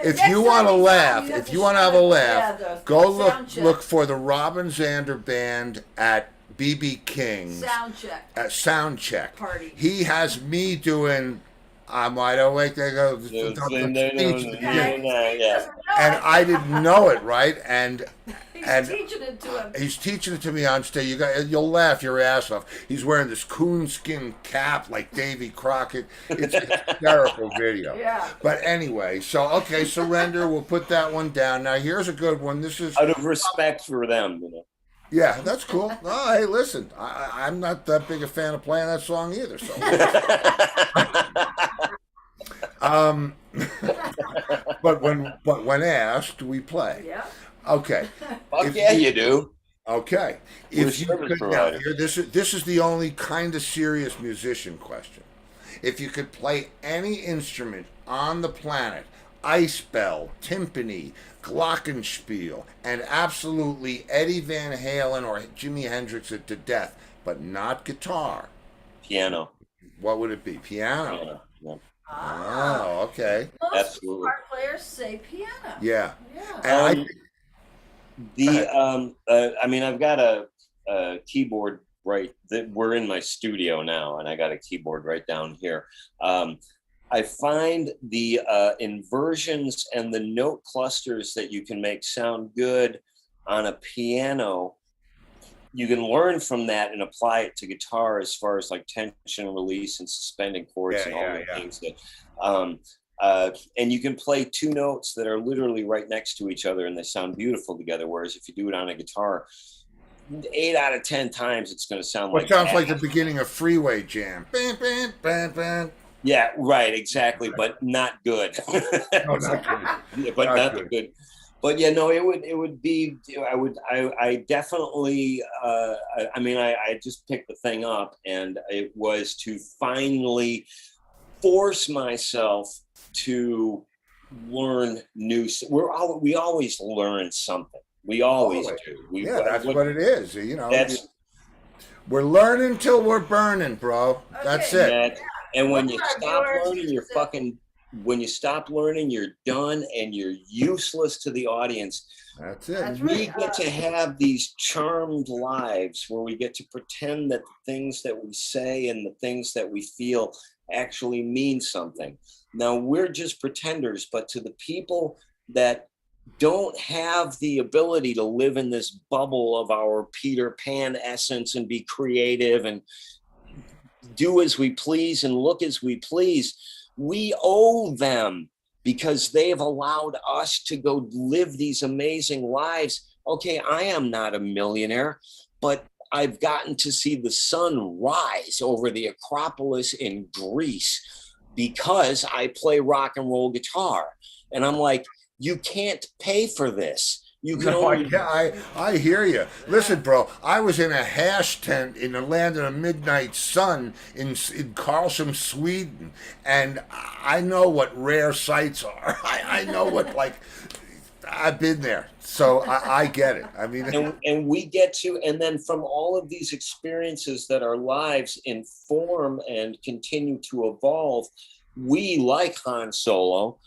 If you want to laugh, if you want to have a laugh, go look for the Robin Zander Band at BB King's sound check Party. He has me doing I'm wide awake. They go, and I didn't know it, right? And He's teaching it to him. he's teaching it to me on stage. You'll laugh your ass off. He's wearing this coonskin cap like Davy Crockett. It's a hysterical video. Yeah. But anyway, so okay, Surrender. We'll put that one down. Now here's a good one. This is out of respect for them, you know. Yeah, that's cool. Oh, hey, listen, I'm not that big a fan of playing that song either. So, but when asked, we play. Yeah. Okay. Fuck yeah, you do. Okay. We're If you service could, now, provider. here, this is the only kind of serious musician question. If you could play any instrument on the planet, ice bell, timpani, glockenspiel, and absolutely Eddie Van Halen or Jimi Hendrix it to death, but not guitar, Piano. what would it be? Piano. Piano. Yeah. Oh, okay. Most Absolutely. guitar players say piano. Yeah. Yeah. And I've got a keyboard right that we're in my studio now, and I got a keyboard right down here. I find the inversions and the note clusters that you can make sound good on a piano. You can learn from that and apply it to guitar as far as like tension release and suspending chords and all the things that. And you can play 2 notes that are literally right next to each other and they sound beautiful together. Whereas if you do it on a guitar, 8 out of 10 times it's going to sound like. It sounds like the beginning of Freeway Jam. Bam, bam, bam, bam. Yeah, right, exactly, but not good. No, not good. Yeah, but not good. But yeah, no, it would be. I definitely. I just picked the thing up, and it was to finally force myself to learn new. We always learn something. We always do. That's what it is. You know, That's we're learning till we're burning, bro. That's it. And when you stop learning, you're fucking. When you stop learning, you're done and you're useless to the audience. That's it. That's We right. get to have these charmed lives where we get to pretend that the things that we say and the things that we feel actually mean something. Now, we're just pretenders, but to the people that don't have the ability to live in this bubble of our Peter Pan essence and be creative and do as we please and look as we please, we owe them because they've allowed us to go live these amazing lives. Okay, I am not a millionaire, but I've gotten to see the sun rise over the Acropolis in Greece because I play rock and roll guitar. And I'm like, you can't pay for this. You can only... I hear you. Listen, bro, I was in a hash tent in the land of the midnight sun in Karlshamn, Sweden, and I know what rare sights are. I know what, like, I've been there, so I get it. I mean, and we get to, and then from all of these experiences that our lives inform and continue to evolve, we, like Han Solo,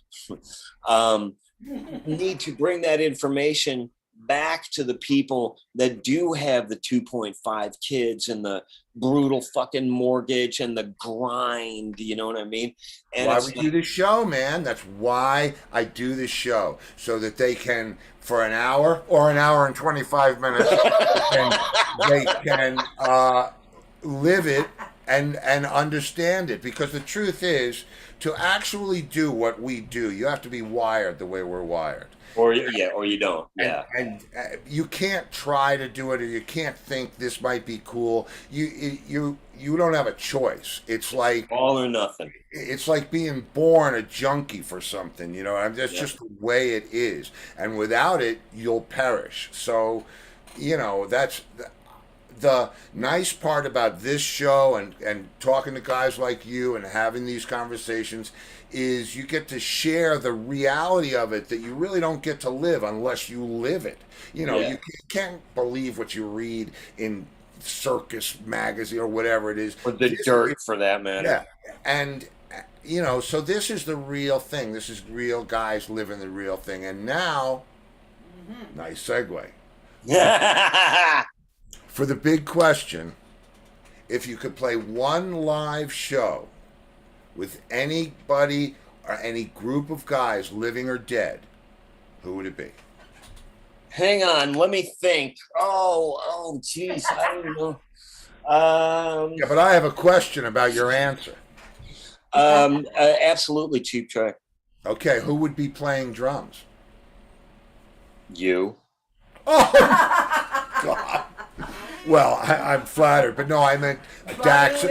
need to bring that information back to the people that do have the 2.5 kids and the brutal fucking mortgage and the grind, you know what I mean? And why it's we do this show, man. That's why I do this show, so that they can, for an hour or an hour and 25 minutes, they can live it and understand it. Because the truth is, to actually do what we do, you have to be wired the way we're wired. or you don't. Yeah. And you can't try to do it, or you can't think this might be cool. You don't have a choice. It's like All or nothing. it's like being born a junkie for something, you know. And that's Yeah. just the way it is. And without it, you'll perish. So, you know, that's the nice part about this show and talking to guys like you and having these conversations is you get to share the reality of it that you really don't get to live unless you live it. You know, Yeah. you can't believe what you read in Circus magazine or whatever it is. Or the This- dirt, for that matter. Yeah. And, you know, so this is the real thing. This is real guys living the real thing. And now, nice segue. For the big question, if you could play one live show with anybody or any group of guys, living or dead, who would it be? Hang on, let me think. Oh, geez, I don't know. Yeah, but I have a question about your answer. Absolutely, Cheap Trick. Okay, who would be playing drums? You. Oh, God. Well, I'm flattered, but no, I meant Dax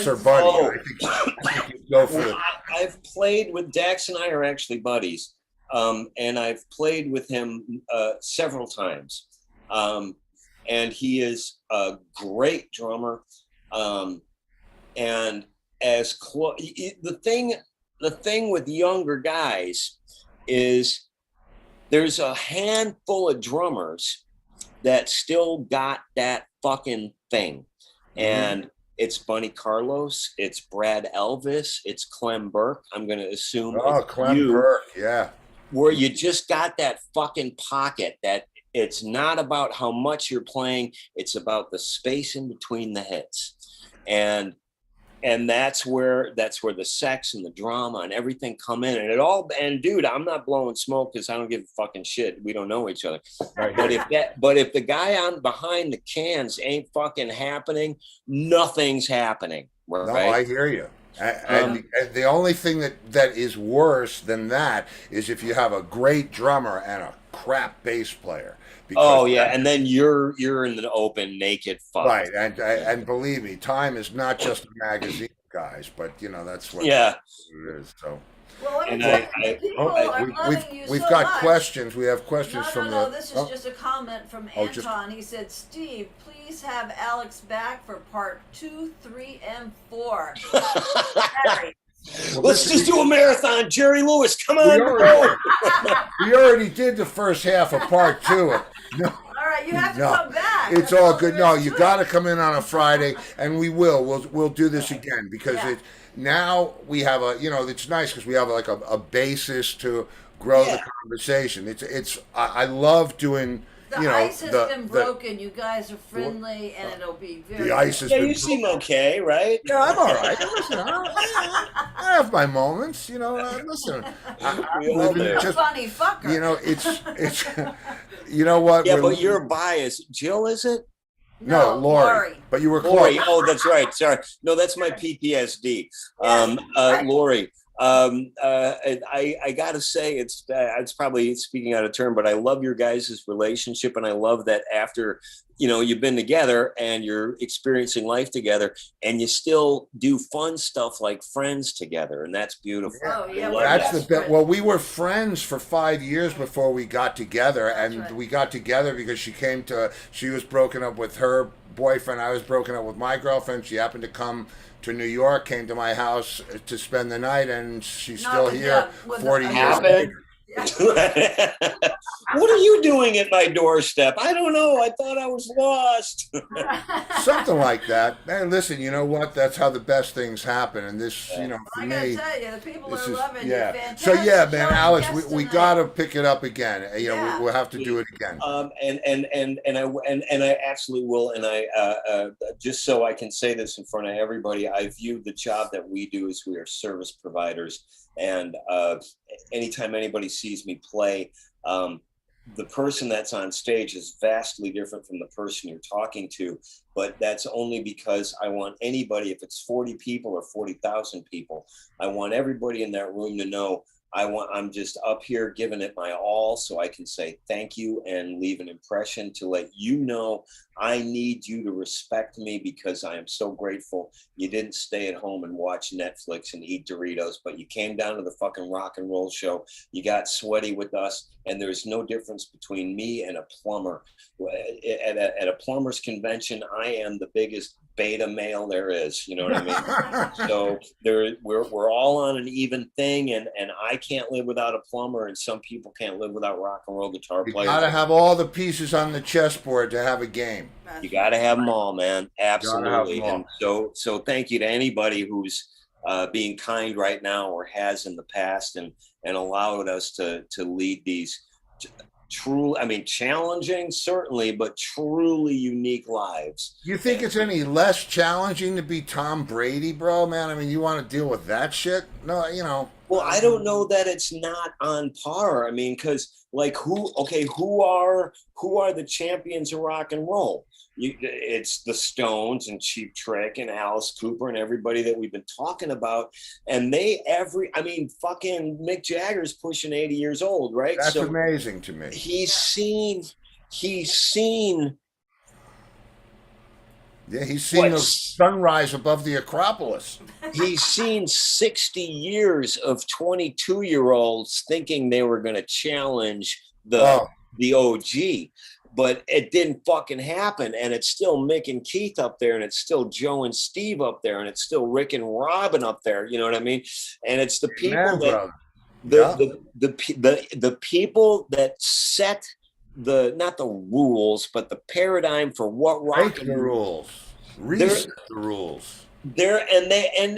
or Buddy. Oh. I think you'd go for it. I've played with Dax, and I are actually buddies, and I've played with him several times, and he is a great drummer, and as the thing with younger guys is there's a handful of drummers that still got that fucking thing. And it's Bunny Carlos, it's Brad Elvis, it's Clem Burke. I'm going to assume Oh, it's Clem you, Burke, yeah. where you just got that fucking pocket that it's not about how much you're playing, it's about the space in between the hits. And that's where the sex and the drama and everything come in, and dude, I'm not blowing smoke because I don't give a fucking shit. We don't know each other. Right. But if the guy on behind the cans ain't fucking happening, nothing's happening. Right? No, I hear you. And the only thing that is worse than that is if you have a great drummer and a crap bass player. Oh yeah, and then you're in the open naked fuck. Right, and believe me, time is not just a magazine, guys. But you know that's what Yeah. it is. So Well, let me And tell I- you, people are loving you we've so got much. questions. We have questions from No, the. this is oh, just a comment from Oh, just- Anton. He said, Steve, please have Alex back for part 2, 3, and 4. Harry. well, Let's this just is- do a marathon. Jerry Lewis, come We on. already, we already did the first half of part 2. No, All right, you have to No, come back. it's That's all there good. No, is you to it. got to come in on a Friday, and we will. We'll do this again because Yeah. now we have a, you know, it's nice because we have like a basis to grow the Yeah. conversation. I love doing, The you know, ice has been broken. You guys are friendly, and it'll be very. the ice has Yeah, been. you seem okay, right? Yeah, I'm all right. Listen, I have my moments, you know. Listen, I'm We all living do. it You're a just, funny fucker. you know, it's, you know what? Yeah, we're- but you're biased. Jill, is it? no, Lori. Lori. But you were Lori. close. Oh, that's right. Sorry. No, that's my PTSD. Right. Lori. I gotta say it's probably speaking out of turn, but I love your guys' relationship, and I love that after you've been together and you're experiencing life together, and you still do fun stuff like friends together, and that's beautiful. Oh, yeah, I we're love That's that. the bit. Well, we were friends for 5 years before we got together, and right. we got together because she was broken up with her boyfriend. I was broken up with my girlfriend. She happened to come to New York, came to my house to spend the night, and she's Not still with here them, with 40 the- years Happened. later. What are you doing at my doorstep? I don't know. I thought I was lost. Something like that. Man, listen, you know what? That's how the best things happen. And this, you know, for I gotta me, tell you, the people this are is, loving you. yeah. Fantastic So yeah, man, show, Alex, guest we tonight. gotta pick it up again. You know, Yeah. we'll have to do it again. And I absolutely will. And I just so I can say this in front of everybody, I view the job that we do as we are service providers. And anytime anybody sees me play, the person that's on stage is vastly different from the person you're talking to, but that's only because I want anybody, if it's 40 people or 40,000 people, I want everybody in that room to know I'm just up here giving it my all so I can say thank you and leave an impression to let you know I need you to respect me because I am so grateful you didn't stay at home and watch Netflix and eat Doritos, but you came down to the fucking rock and roll show. You got sweaty with us, and there's no difference between me and a plumber. At a plumber's convention, I am the biggest beta male there is, you know what I mean? So we're all on an even thing, and I can't live without a plumber, and some people can't live without rock and roll guitar You players. gotta have all the pieces on the chessboard to have a game. You gotta have them all, man. Absolutely. all. And so thank you to anybody who's being kind right now or has in the past and allowed us to lead these challenging, certainly, but truly unique lives. You think it's any less challenging to be Tom Brady, bro, man? I mean, you want to deal with that shit? No, you know. Well, I don't know that it's not on par. I mean, because like who are the champions of rock and roll? It's the Stones and Cheap Trick and Alice Cooper and everybody that we've been talking about. And fucking Mick Jagger's pushing 80 years old, right? That's amazing to me. He's seen the sunrise above the Acropolis. He's seen 60 years of 22-year-olds thinking they were going to challenge the OG, but it didn't fucking happen. And it's still Mick and Keith up there, and it's still Joe and Steve up there, and it's still Rick and Robin up there. You know what I mean? And it's the people the people that set not the rules, but the paradigm for what rock and roll. Reset the rules.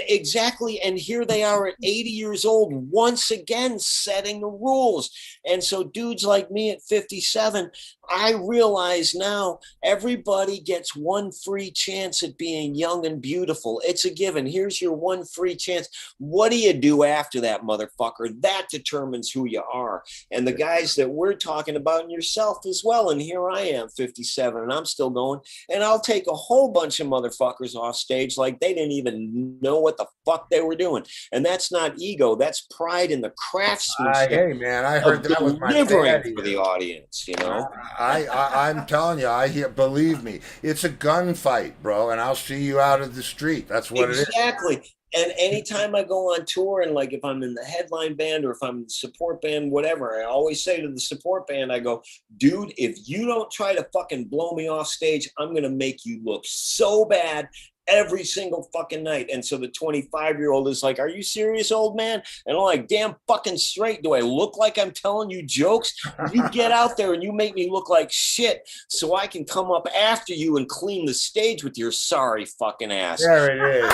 Exactly, and here they are at 80 years old, once again setting the rules. And so dudes like me at 57, I realize now everybody gets one free chance at being young and beautiful. It's a given. Here's your one free chance. What do you do after that, motherfucker? That determines who you are. And the guys that we're talking about, and yourself as well, and here I am, 57, and I'm still going, and I'll take a whole bunch of motherfuckers off stage like they didn't even know what the fuck they were doing. And that's not ego. That's pride in the craftsmanship. Hey, man, I heard that was my delivering for the audience, you know? I'm telling you, believe me, it's a gunfight, bro, and I'll see you out of the street. That's what it is. Exactly. And anytime I go on tour, and like if I'm in the headline band or if I'm in the support band, whatever, I always say to the support band, I go, dude, if you don't try to fucking blow me off stage, I'm going to make you look so bad every single fucking night. And so the 25-year-old is like, are you serious, old man? And I'm like, damn fucking straight. Do I look like I'm telling you jokes? You get out there and you make me look like shit so I can come up after you and clean the stage with your sorry fucking ass. There it is.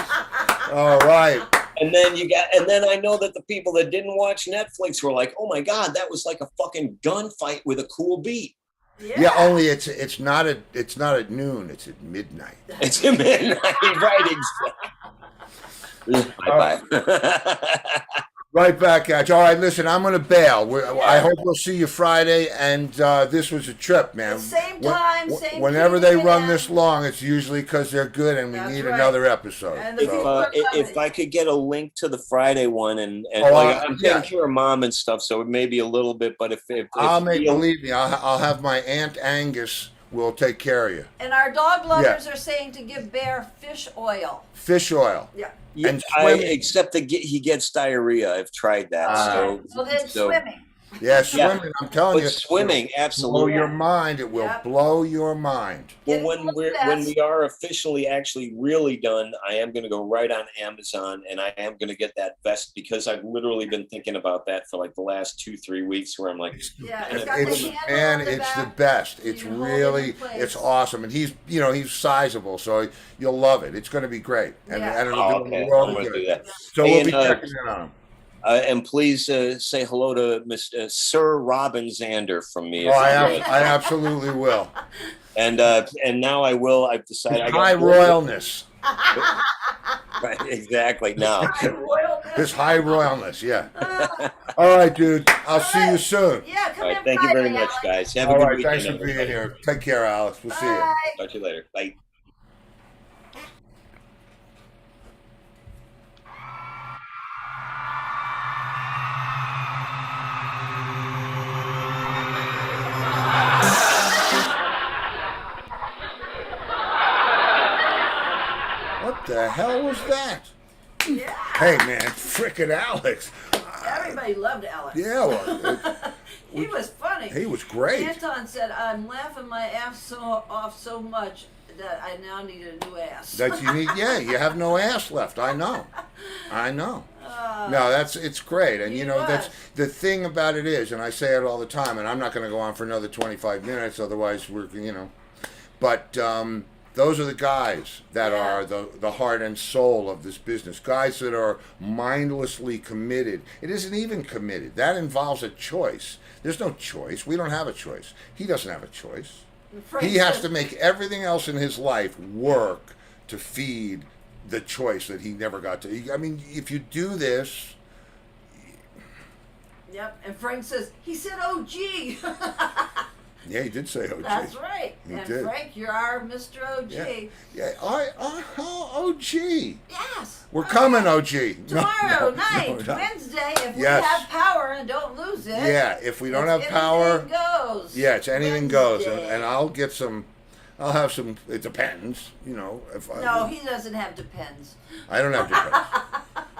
All right. And then I know that the people that didn't watch Netflix were like, oh my God, that was like a fucking gunfight with a cool beat. Yeah, only it's not at noon, it's at midnight. It's at midnight, right? Exactly. Bye. Right back at you. All right, listen, I'm going to bail. I hope we'll see you Friday, and this was a trip, man. Same time, same whenever they run this long, it's usually because they're good and we need another episode. If I could get a link to the Friday one, and I'm taking care of Mom and stuff, so it may be a little bit, but if believe me, I'll have my Aunt Angus will take care of you. And our dog lovers are saying to give Bear fish oil. Fish oil. Yeah. And except that he gets diarrhea. I've tried that. So then swimming. Yeah, swimming. I'm telling But you, swimming, it'll blow absolutely. your mind. It will Yep. blow your mind. Well, Getting when those when vests. we are officially actually really done, I am going to go right on Amazon and I am going to get that vest because I've literally been thinking about that for like the last 2-3 weeks. Where I'm like, Yeah, And it's got the It's handle man, on the it's the back. best. You It's can hold it in really, place. it's awesome, and he's sizable, so you'll love it. It's going to be great, and Yeah. and it'll oh, do him a okay, world I'm of going to do good. that. So Hey, we'll and be checking in on him. and please say hello to Mr. Sir Robin Zander from me. Oh, If I absolutely will. and now I will. I've decided. I High got royalness. right, exactly now. High royalness. His high royalness, yeah. All right, dude. I'll see you soon. Yeah, come All right, in thank you very Friday, much, Alex. guys. Have a All good right, weekend, thanks for being everybody. here. Take care, Alex. We'll see you. Bye. Talk to you later. Bye. What the hell was that? Yeah. Hey, man, frickin' Alex. Everybody loved Alex. Yeah, well, He was funny. he was great. Anton said, "I'm laughing my ass off so much that I now need a new ass." That you need, yeah, you have no ass left. I know. No, it's great, and He you know that's was. the thing about it is, and I say it all the time, and I'm not going to go on for another 25 minutes, otherwise But those are the guys that Yeah. are the heart and soul of this business. Guys that are mindlessly committed. It isn't even committed. That involves a choice. There's no choice. We don't have a choice. He doesn't have a choice. Frank He has says- to make everything else in his life work to feed the choice that he never got to. I mean, if you do this, Yep. And Frank says, "He said, oh gee." yeah, he did say OG. That's right. He And did. Frank, you're our Mr. OG. Yeah, OG. Yes. We're coming, OG. No, Tomorrow no, night, no. Wednesday, if we Yes. have power and don't lose it. Yeah, if we don't it's have power, anything goes. yeah, it's anything goes, Wednesday. and I'll get some. I'll have some. It depends, If No, he doesn't have depends. I don't have depends.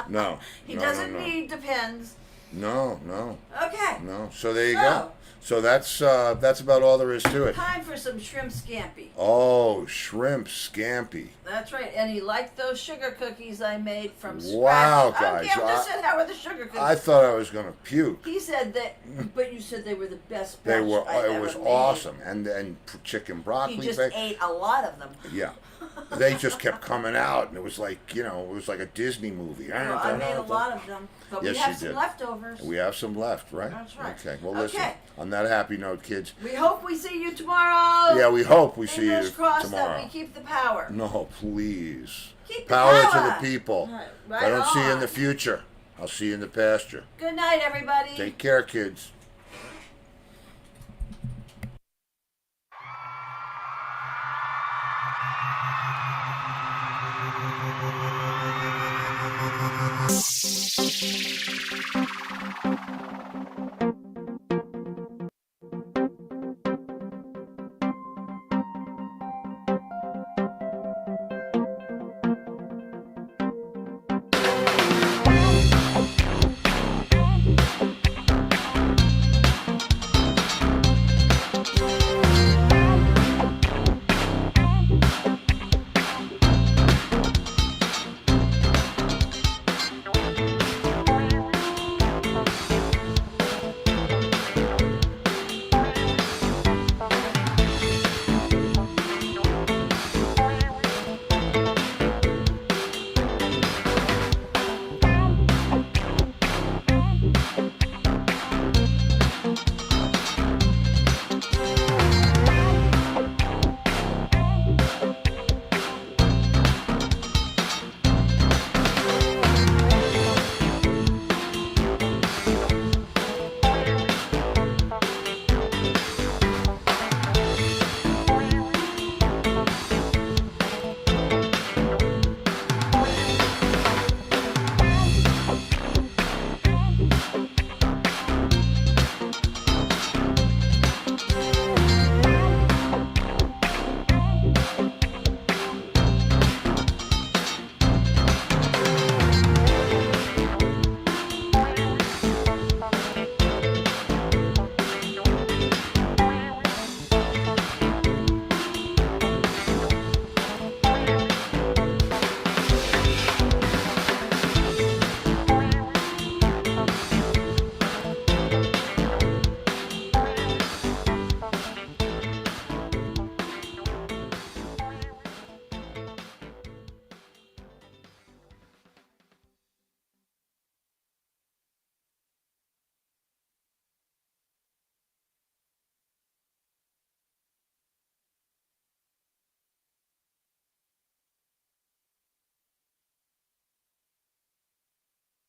No, He no, doesn't no, no. need depends. No, Okay. no. So there you go. So that's about all there is to it. Time for some shrimp scampi. Oh, shrimp scampi. That's right. And he liked those sugar cookies I made from scratch. Wow, Okay, guys, I'm just saying, how were the sugar cookies? I thought I was gonna puke. He said that, but you said they were the best They batch were. I've It ever was made. awesome, and chicken He broccoli. just bake- ate a lot of them. Yeah, they just kept coming out, and it was like it was like a Disney movie. Well, I made a lot of them, but Yes, we you have some did. leftovers. We have some left, right? That's right. Okay. Well, listen. Okay. On that happy note, kids. We hope we see you tomorrow. Yeah, we hope we see you Fingers crossed that tomorrow. we keep the power. No, please. Keep the Power to power. the people. Right, If I don't see you in on. the future, I'll see you in the pasture. Good night, everybody. Take care, kids.